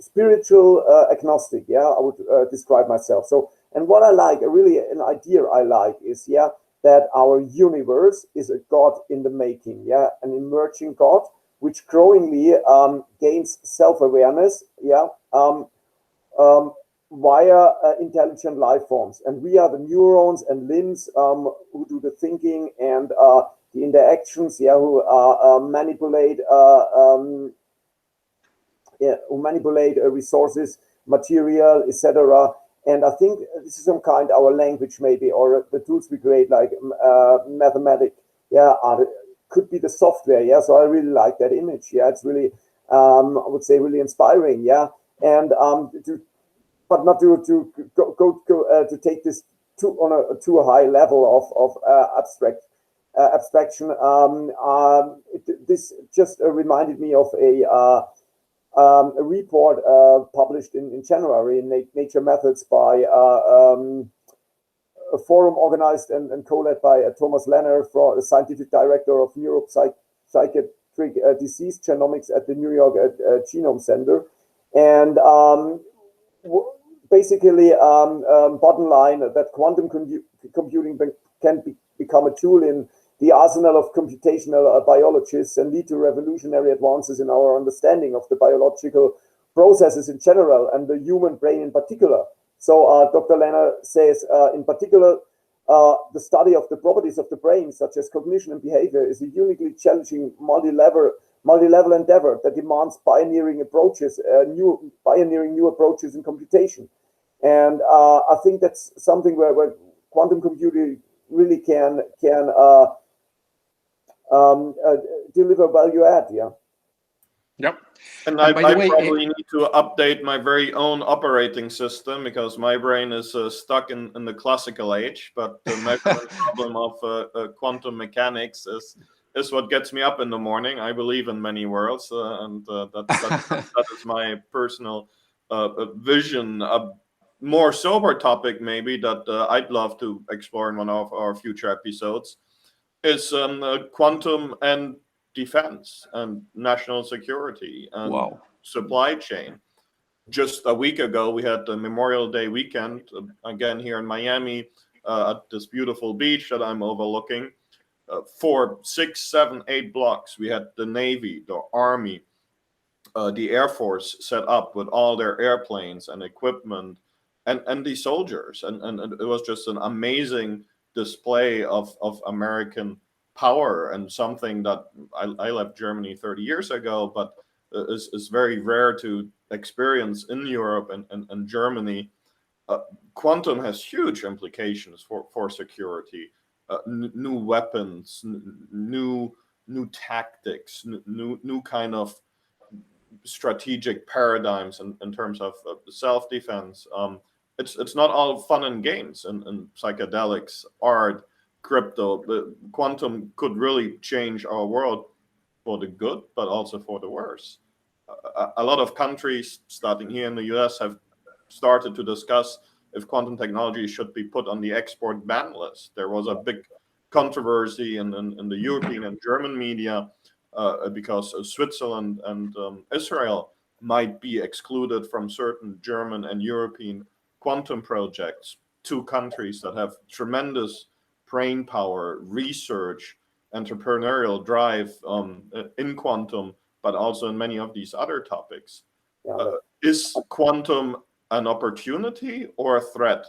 [SPEAKER 1] agnostic. Yeah, I would describe myself. So, and what I like, really an idea I like is, that our universe is a God in the making. Yeah, an emerging God, which growingly gains self-awareness. Yeah. Via intelligent life forms, and we are the neurons and limbs who do the thinking and the interactions, who manipulate resources, material, etc. And I think this is some kind our language maybe, or the tools we create, like mathematics, could be the software. Yeah, so I really like that image. Yeah, it's really I would say really inspiring. Yeah, and but not to take this to a high level of abstraction. This just reminded me of a report published in January in Nature Methods by a forum organized and co-led by Thomas Lenner, the scientific director of neuropsychiatric disease genomics at the New York Genome Center. And basically, bottom line, that quantum computing can become a tool in the arsenal of computational biologists and lead to revolutionary advances in our understanding of the biological processes in general and the human brain in particular. So Dr. Lenner says, in particular, the study of the properties of the brain, such as cognition and behavior, is a uniquely challenging multi-level endeavor that demands pioneering new approaches in computation. And I think that's something where quantum computing really can deliver value add. Yeah.
[SPEAKER 2] Yep.
[SPEAKER 3] And I probably need to update my very own operating system, because my brain is stuck in the classical age. But the measurement problem of quantum mechanics is what gets me up in the morning. I believe in many worlds, and that is my personal vision. A more sober topic, maybe, that I'd love to explore in one of our future episodes is quantum and defense and national security and supply chain. Just a week ago, we had the Memorial Day weekend, again here in Miami, at this beautiful beach that I'm overlooking. For 6, 7, 8 blocks, we had the Navy, the Army, the Air Force set up with all their airplanes and equipment, and the soldiers. And it was just an amazing display of American power, and something that I left Germany 30 years ago, but is very rare to experience in Europe and Germany. Quantum has huge implications for security, new weapons, new tactics, new kind of strategic paradigms in terms of self-defense. It's not all fun and games and psychedelics, art, crypto. The quantum could really change our world for the good, but also for the worse. A lot of countries, starting here in the US, have started to discuss if quantum technology should be put on the export ban list. There was a big controversy in the European and German media because Switzerland and Israel might be excluded from certain German and European quantum projects, two countries that have tremendous brain power, research, entrepreneurial drive in quantum, but also in many of these other topics. Is quantum an opportunity or a threat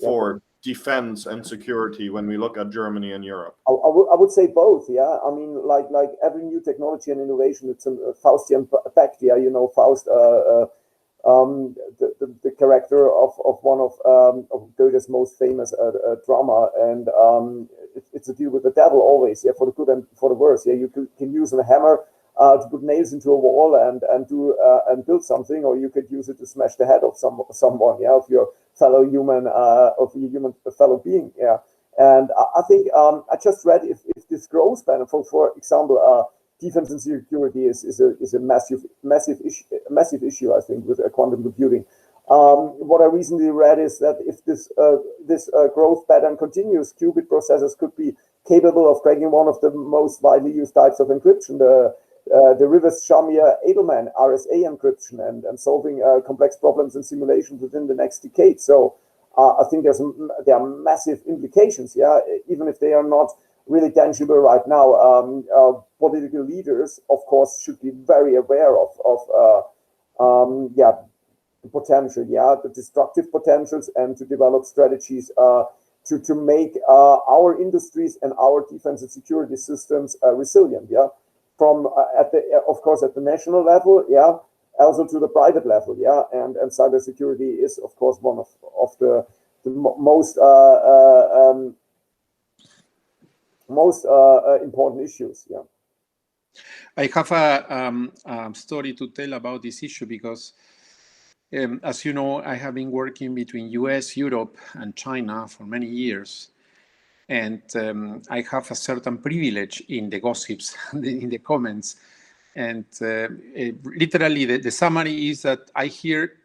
[SPEAKER 3] for defense and security when we look at Germany and Europe?
[SPEAKER 1] I would say both. Yeah, I mean, like every new technology and innovation, it's a Faustian effect. Yeah, you know, Faust, the character of one of Goethe's most famous drama, and it's a deal with the devil always. Yeah, for the good and for the worse. Yeah, you can use a hammer to put nails into a wall and build something, or you could use it to smash the head of someone. Yeah, of your fellow human, fellow being. Yeah, and I think I just read if this growth span, for example, defense and security is a massive issue. I think with quantum computing. What I recently read is that if this growth pattern continues, qubit processors could be capable of cracking one of the most widely used types of encryption, the reverse Shamir-Edelman RSA encryption, and solving complex problems in simulation within the next decade. So I think there are massive implications. Yeah, even if they are not really tangible right now. Political leaders, of course, should be very aware of the potential, the destructive potentials, and to develop strategies to make our industries and our defense and security systems resilient. Yeah, from of course at the national level. Yeah, also to the private level. Yeah, and cybersecurity is of course one of the most important issues. Yeah.
[SPEAKER 2] I have a story to tell about this issue because, as you know, I have been working between US, Europe, and China for many years. And I have a certain privilege in the gossips, in the comments. And literally, the summary is that I hear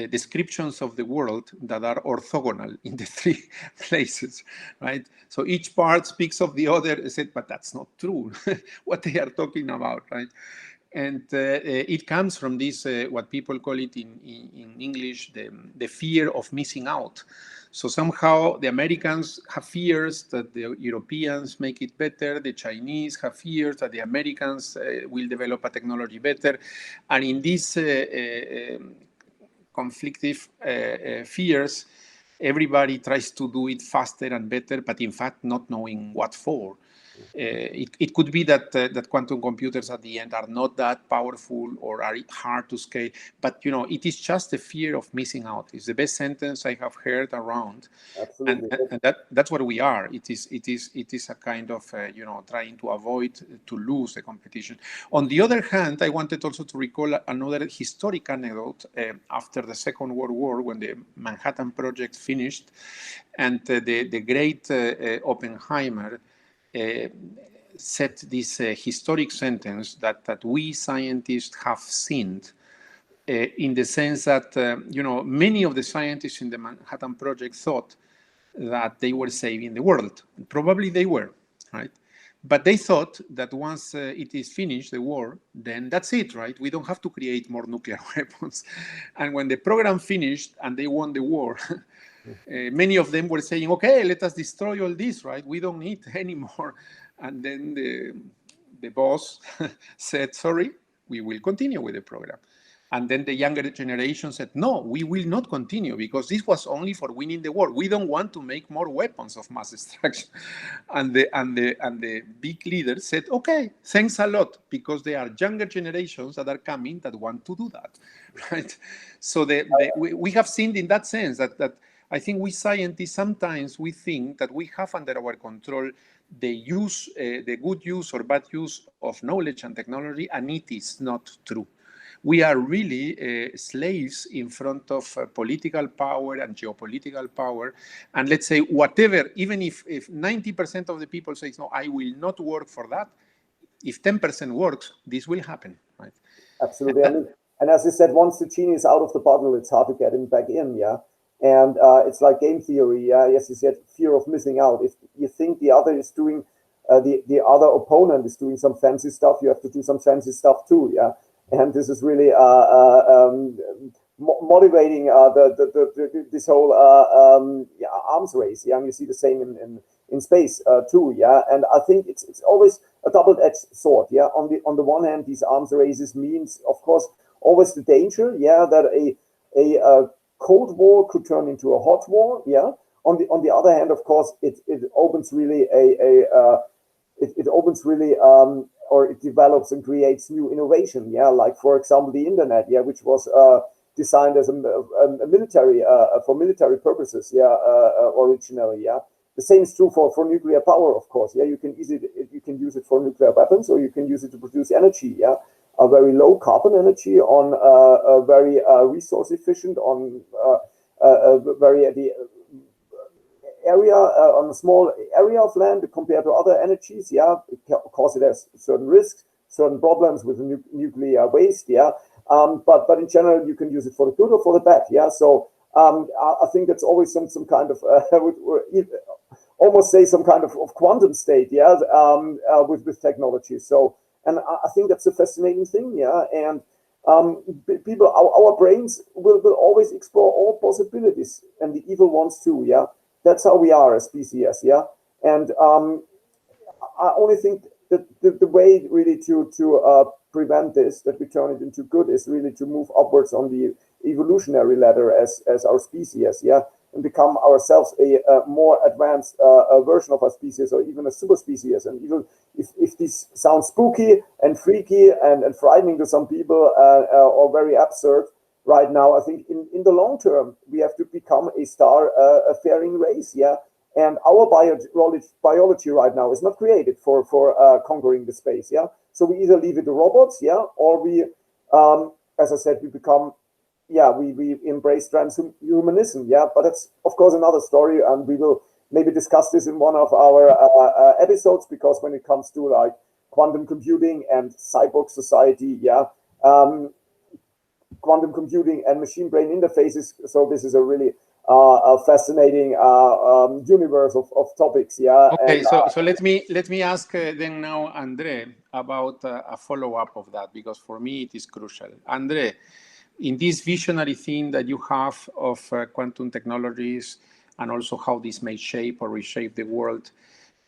[SPEAKER 2] descriptions of the world that are orthogonal in the three places, right? So each part speaks of the other. I said, but that's not true. What they are talking about, right? And it comes from this, what people call it in English, the fear of missing out. So somehow the Americans have fears that the Europeans make it better. The Chinese have fears that the Americans will develop a technology better. And in this conflictive fears, everybody tries to do it faster and better, but in fact not knowing what for. It could be that quantum computers at the end are not that powerful or are hard to scale, but you know, it is just the fear of missing out. It's the best sentence I have heard around.
[SPEAKER 1] Absolutely.
[SPEAKER 2] And that's what we are. It is a kind of you know, trying to avoid to lose the competition. On the other hand, I wanted also to recall another historic anecdote after the Second World War, when the Manhattan Project finished, and the great Oppenheimer said this historic sentence that we scientists have sinned, in the sense that you know, many of the scientists in the Manhattan Project thought that they were saving the world. Probably they were, right? But they thought that once it is finished, the war, then that's it, right? We don't have to create more nuclear weapons. And when the program finished and they won the war, many of them were saying, okay, let us destroy all this, right? We don't need anymore. And then the boss said, sorry, we will continue with the program. And then the younger generation said, no, we will not continue because this was only for winning the war. We don't want to make more weapons of mass destruction. And the big leaders said, okay, thanks a lot, because there are younger generations that are coming that want to do that, right? So we have seen in that sense that I think we scientists, sometimes we think that we have under our control the good use or bad use of knowledge and technology, and it is not true. We are really slaves in front of political power and geopolitical power. And let's say whatever, even if 90% of the people say, no, I will not work for that, if 10% works, this will happen, right?
[SPEAKER 1] Absolutely. And as you said, once the genie is out of the bottle, it's hard to get him back in, yeah? And it's like game theory, yeah? Yes, you said fear of missing out. If you think the other is doing, the other opponent is doing some fancy stuff, you have to do some fancy stuff too, yeah? And this is really motivating this whole arms race. Yeah, and you see the same in space too. Yeah, and I think it's always a double-edged sword. Yeah, on the one hand, these arms races means, of course, always the danger. Yeah, that a Cold War could turn into a hot war. Yeah. On the other hand, of course, it opens really it opens really or it develops and creates new innovation. Yeah, like for example the internet. Yeah, which was designed as a military for military purposes. Yeah, originally. Yeah. The same is true for nuclear power, of course. Yeah, you can use it for nuclear weapons, or you can use it to produce energy. Yeah, a very low carbon energy on a very resource efficient on very area on a small area of land compared to other energies. Yeah, of course it has certain risks, certain problems with nuclear waste. Yeah, but in general you can use it for the good or for the bad. Yeah, so I think that's always some kind of almost say some kind of quantum state. Yeah, with technology. So, and I think that's a fascinating thing. Yeah, and people, our brains will always explore all possibilities, and the evil ones too. Yeah, that's how we are as species. Yeah, and I only think that the way really to prevent this, that we turn it into good, is really to move upwards on the evolutionary ladder as our species. Yeah, and become ourselves a more advanced version of our species, or even a super species. And even if this sounds spooky and freaky and frightening to some people or very absurd right now, I think in the long term we have to become a star-faring race. Yeah, and our biology right now is not created for conquering the space. Yeah, so we either leave it to robots. Yeah, or we, as I said, we become. Yeah, we embrace transhumanism. Yeah, but that's of course another story, and we will maybe discuss this in one of our episodes, because when it comes to like quantum computing and cyborg society, yeah, quantum computing and machine brain interfaces. So this is a really fascinating universe of topics. Yeah.
[SPEAKER 2] Okay, so let me ask then now André about a follow-up of that, because for me it is crucial. André, in this visionary theme that you have of quantum technologies and also how this may shape or reshape the world,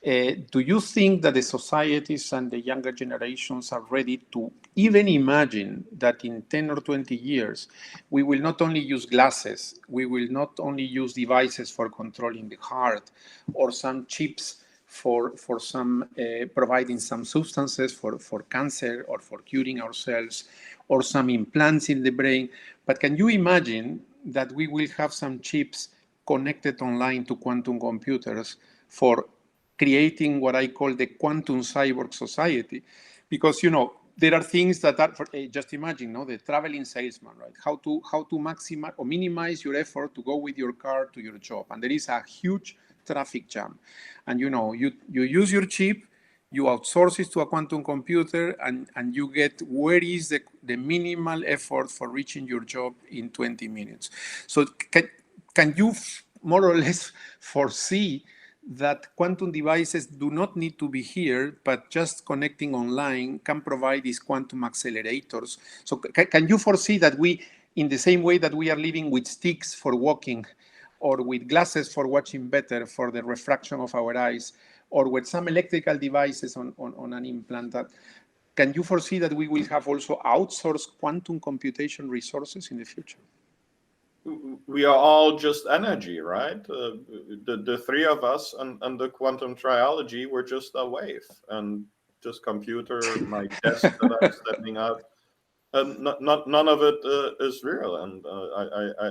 [SPEAKER 2] do you think that the societies and the younger generations are ready to even imagine that in 10 or 20 years, we will not only use glasses, we will not only use devices for controlling the heart, or some chips for some providing some substances for cancer or for curing ourselves, or some implants in the brain. But can you imagine that we will have some chips connected online to quantum computers for creating what I call the quantum cyborg society? Because, you know, there are things that are, just imagine, no, the traveling salesman, right? How to maximize or minimize your effort to go with your car to your job. And there is a huge traffic jam. And, you know, you use your chip, you outsource it to a quantum computer, and you get where is the minimal effort for reaching your job in 20 minutes. So can you more or less foresee that quantum devices do not need to be here, but just connecting online can provide these quantum accelerators? So can you foresee that we, in the same way that we are living with sticks for walking, or with glasses for watching better for the refraction of our eyes, or with some electrical devices on an implant, can you foresee that we will have also outsourced quantum computation resources in the future?
[SPEAKER 3] We are all just energy, right? The three of us and the quantum trilogy were just a wave, and just computer, my desk that I'm standing at, and none of it is real. And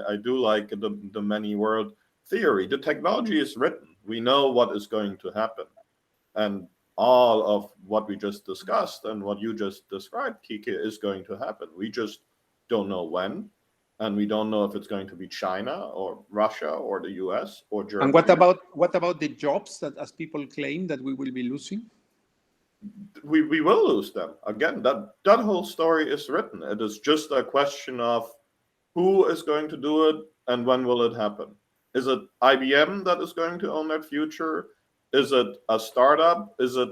[SPEAKER 3] I do like the many world theory. The technology is written. We know what is going to happen, and all of what we just discussed and what you just described, Kike, is going to happen. We just don't know when. And we don't know if it's going to be China or Russia or the US or Germany.
[SPEAKER 2] And what about the jobs that, as people claim, that we will be losing?
[SPEAKER 3] We will lose them. Again, that whole story is written. It is just a question of who is going to do it and when will it happen. Is it IBM that is going to own that future? Is it a startup? Is it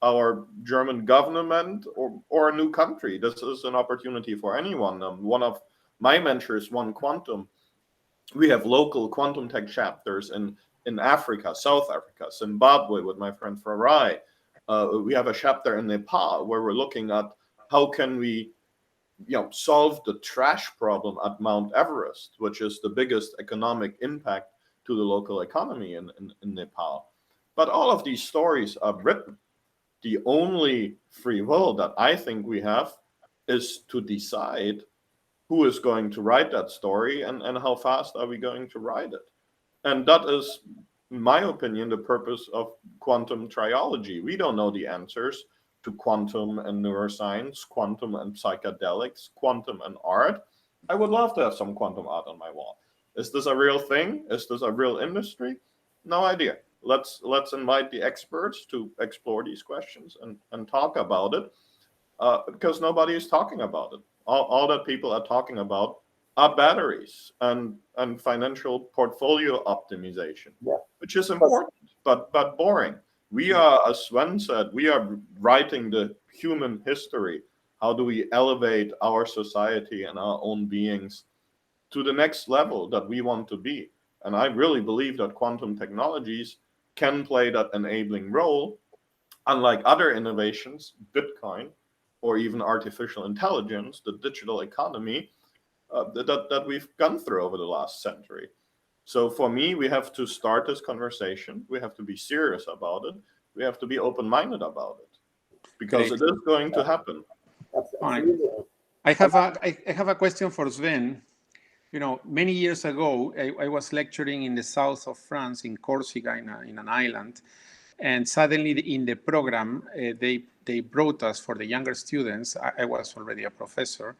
[SPEAKER 3] our German government or a new country? This is an opportunity for anyone. One of my mentors, One Quantum, we have local quantum tech chapters in Africa, South Africa, Zimbabwe with my friend Farai. We have a chapter in Nepal where we're looking at how can we solve the trash problem at Mount Everest, which is the biggest economic impact to the local economy in Nepal. But all of these stories are written. The only free will that I think we have is to decide who is going to write that story and how fast are we going to write it. And that is, in my opinion, the purpose of quantum trilogy. We don't know the answers to quantum and neuroscience, quantum and psychedelics, quantum and art. I would love to have some quantum art on my wall. Is this a real thing? Is this a real industry? No idea. Let's invite the experts to explore these questions and talk about it, because nobody is talking about it. All that people are talking about are batteries and financial portfolio optimization, which is important, but boring. We are, as Sven said, we are writing the human history. How do we elevate our society and our own beings to the next level that we want to be? And I really believe that quantum technologies can play that enabling role, unlike other innovations, Bitcoin, or even artificial intelligence, the digital economy, that we've gone through over the last century. So for me, we have to start this conversation. We have to be serious about it. We have to be open-minded about it, because it is going to happen.
[SPEAKER 1] Absolutely.
[SPEAKER 2] I have a question for Sven. You know, many years ago, I was lecturing in the south of France, in Corsica, in an island, and suddenly in the program, they brought us, for the younger students, I was already a professor,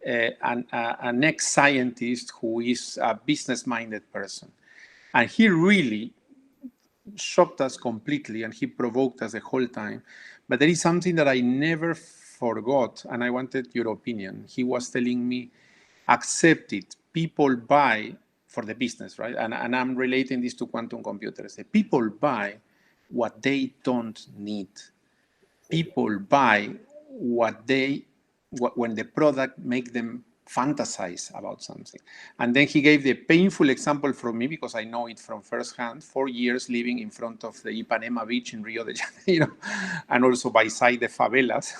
[SPEAKER 2] an ex-scientist who is a business-minded person. And he really shocked us completely, and he provoked us the whole time. But there is something that I never forgot, and I wanted your opinion. He was telling me, accept it. People buy for the business, right? And I'm relating this to quantum computers. The people buy what they don't need. People buy when the product make them fantasize about something. And then he gave the painful example from me, because I know it from firsthand, 4 years living in front of the Ipanema beach in Rio de Janeiro, and also by side the favelas.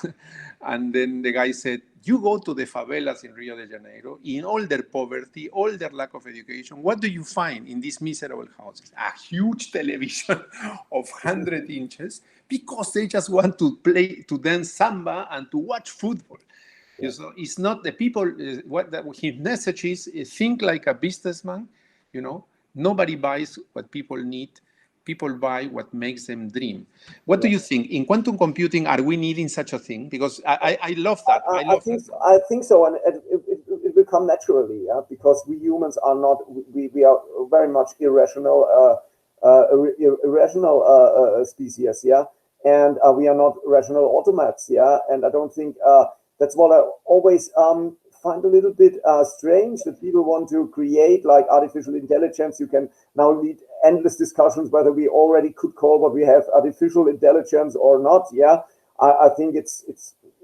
[SPEAKER 2] And then the guy said, you go to the favelas in Rio de Janeiro, in all their poverty, all their lack of education, what do you find in these miserable houses? A huge television of 100 inches, because they just want to dance samba and to watch football. Yeah. So it's not the people, his message is think like a businessman, you know, nobody buys what people need. People buy what makes them dream. What do you think? In quantum computing, are we needing such a thing? Because I love that.
[SPEAKER 1] I think so, and it will come naturally, because we humans are not, we are very much irrational species, and we are not rational automats, and I don't think that's what I always find a little bit strange, that people want to create like artificial intelligence. You can now lead endless discussions whether we already could call what we have artificial intelligence or not. I think it's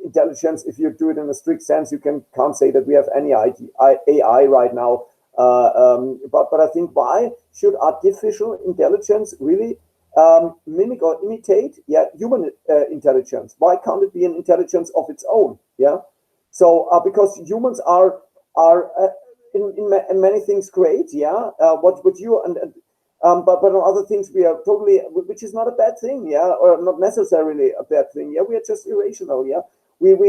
[SPEAKER 1] intelligence. If you do it in a strict sense, you can't say that we have any AI right now. But I think, why should artificial intelligence really mimic or imitate human intelligence? Why can't it be an intelligence of its own? So because humans are in many things great, what you but on other things we are totally, which is not a bad thing, or not necessarily a bad thing. We are just irrational. We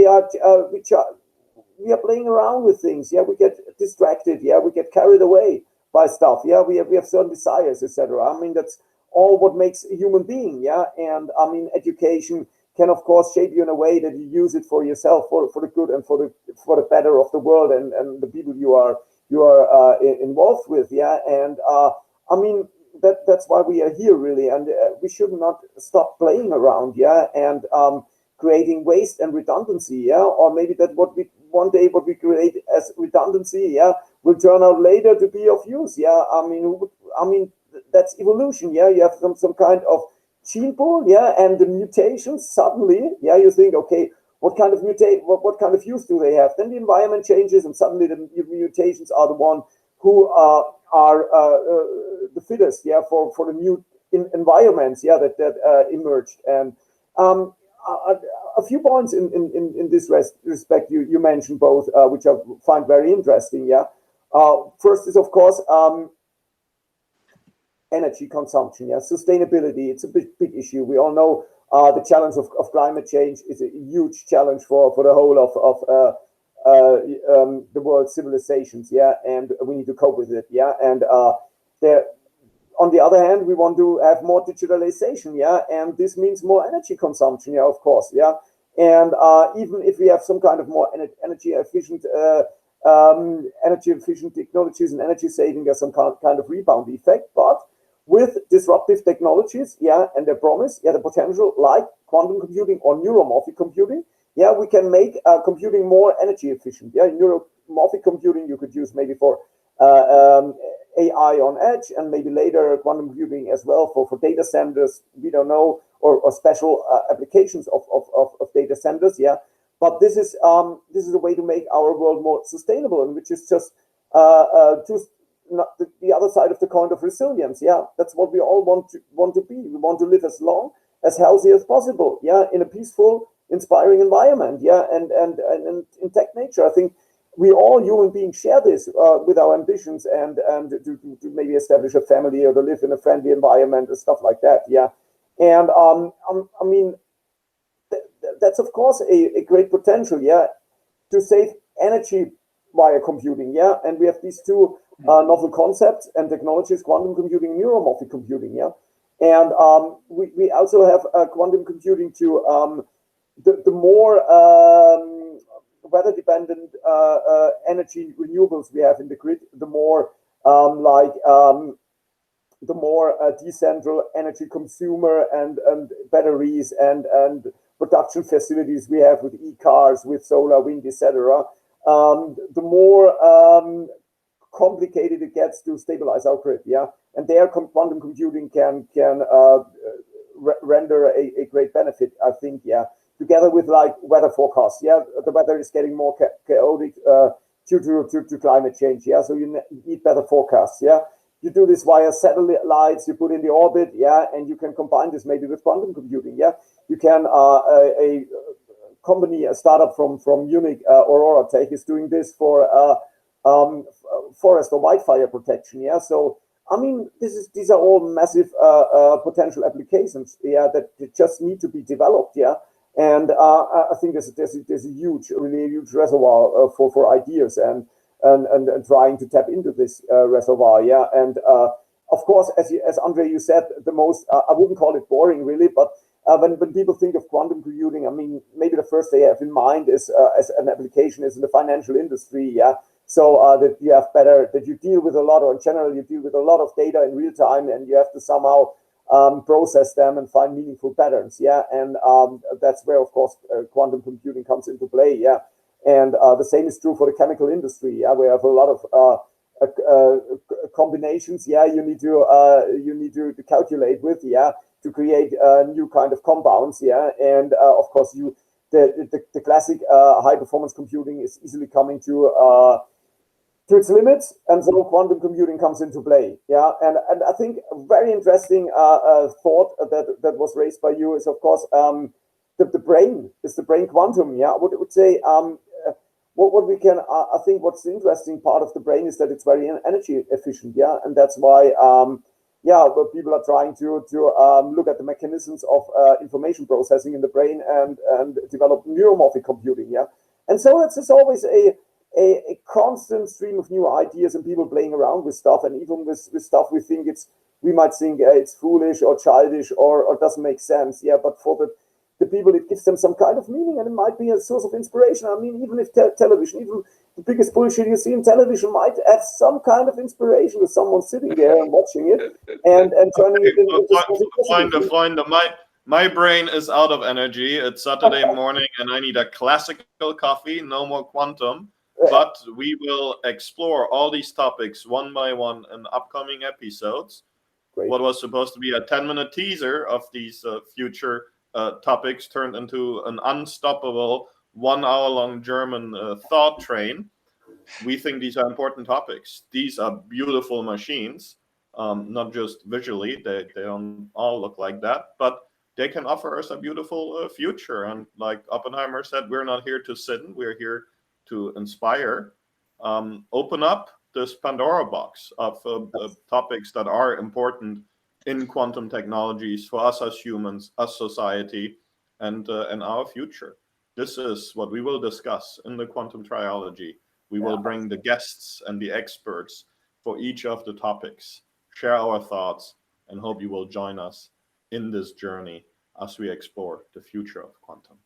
[SPEAKER 1] are playing around with things. We get distracted. We get carried away by stuff. We have certain desires, etc. I mean, that's all what makes a human being. And I mean, education can of course shape you in a way that you use it for yourself, for the good and for the better of the world and the people you are involved with. And I mean, that's why we are here, really, and we should not stop playing around, and creating waste and redundancy, or maybe that what we create as redundancy, will turn out later to be of use. I mean that's evolution. You have some kind of gene pool, and the mutations suddenly, you think, okay, what kind of what kind of use do they have? Then the environment changes, and suddenly the mutations are the one who are the fittest, for the new environments, that emerged. And a few points in this respect you mentioned both, which I find very interesting. First is, of course, energy consumption. Yeah, sustainability, it's a big issue. We all know the challenge of climate change is a huge challenge for the whole of the world's civilizations. Yeah, and we need to cope with it. Yeah, and there. On the other hand, we want to have more digitalization, yeah, and this means more energy consumption, yeah, of course, yeah, and even if we have some kind of more energy efficient technologies and energy saving, there's some kind of rebound effect, but with disruptive technologies, yeah, and their promise, yeah, the potential like quantum computing or neuromorphic computing, yeah, we can make computing more energy efficient. Yeah, neuromorphic computing you could use maybe for AI on edge, and maybe later quantum computing as well for data centers. We don't know, or special applications of data centers. Yeah, but this is a way to make our world more sustainable, and which is just the other side of the coin of resilience. Yeah, that's what we all want to be. We want to live as long, as healthy as possible. Yeah, in a peaceful, inspiring environment. Yeah, and intact nature. I think we all human beings share this with our ambitions and to maybe establish a family or to live in a friendly environment and stuff like that. Yeah, and I mean that's of course a great potential. Yeah, to save energy via computing. Yeah, and we have these two novel concepts and technologies: quantum computing, neuromorphic computing. Yeah, and we also have quantum computing to the more weather-dependent energy renewables we have in the grid, the more decentral energy consumer and batteries and production facilities we have with e-cars, with solar, wind, etc. The more complicated it gets to stabilize our grid. Yeah, and there quantum computing can render a great benefit, I think. Yeah, together with like weather forecasts. Yeah, the weather is getting more chaotic due to climate change. Yeah, so you need better forecasts. Yeah, you do this via satellites you put in the orbit. Yeah, and you can combine this maybe with quantum computing. Yeah, you can a company, a startup from Munich, Aurora Tech, is doing this for forest or wildfire protection. Yeah, so I mean, these are all massive potential applications. Yeah, that just need to be developed. Yeah. And I think there's a really huge reservoir for ideas and trying to tap into this reservoir. Yeah, and of course, as André, you said, the most I wouldn't call it boring really, but when people think of quantum computing, I mean, maybe the first they have in mind is as an application is in the financial industry. Yeah, so that you have that you deal with a lot, or in general you deal with a lot of data in real time, and you have to somehow process them and find meaningful patterns. Yeah, and that's where, of course, quantum computing comes into play. Yeah, and the same is true for the chemical industry. Yeah, we have a lot of combinations. Yeah, you need to calculate with. Yeah, to create new kind of compounds. Yeah, and of course the classic high performance computing is easily coming to its limits, and so quantum computing comes into play. Yeah, and I think a very interesting thought that was raised by you is, of course, the brain. Is the brain quantum? Yeah, I would say what we can. I think what's the interesting part of the brain is that it's very energy efficient. Yeah, and that's why people are trying to look at the mechanisms of information processing in the brain and develop neuromorphic computing. Yeah, and so it's always a constant stream of new ideas and people playing around with stuff, and even with stuff we might think it's foolish or childish or doesn't make sense. Yeah, but for the people, it gives them some kind of meaning, and it might be a source of inspiration. I mean, even if television, even the biggest bullshit you see in television might have some kind of inspiration with someone sitting there and watching it and turning it into
[SPEAKER 3] something. My brain is out of energy. It's Saturday morning and I need a classical coffee, no more quantum. But we will explore all these topics one by one in upcoming episodes. Great. What was supposed to be a 10-minute teaser of these future topics turned into an unstoppable 1-hour-long German thought train. We think these are important topics. These are beautiful machines, not just visually. They don't all look like that, but they can offer us a beautiful future. And like Oppenheimer said, we're not here to sin. We're here to inspire. Open up, this Pandora box of topics that are important in quantum technologies for us as humans, as society, and our future. This is what we will discuss in the Quantum Trilogy. We will bring the guests and the experts for each of the topics, share our thoughts, and hope you will join us in this journey as we explore the future of quantum.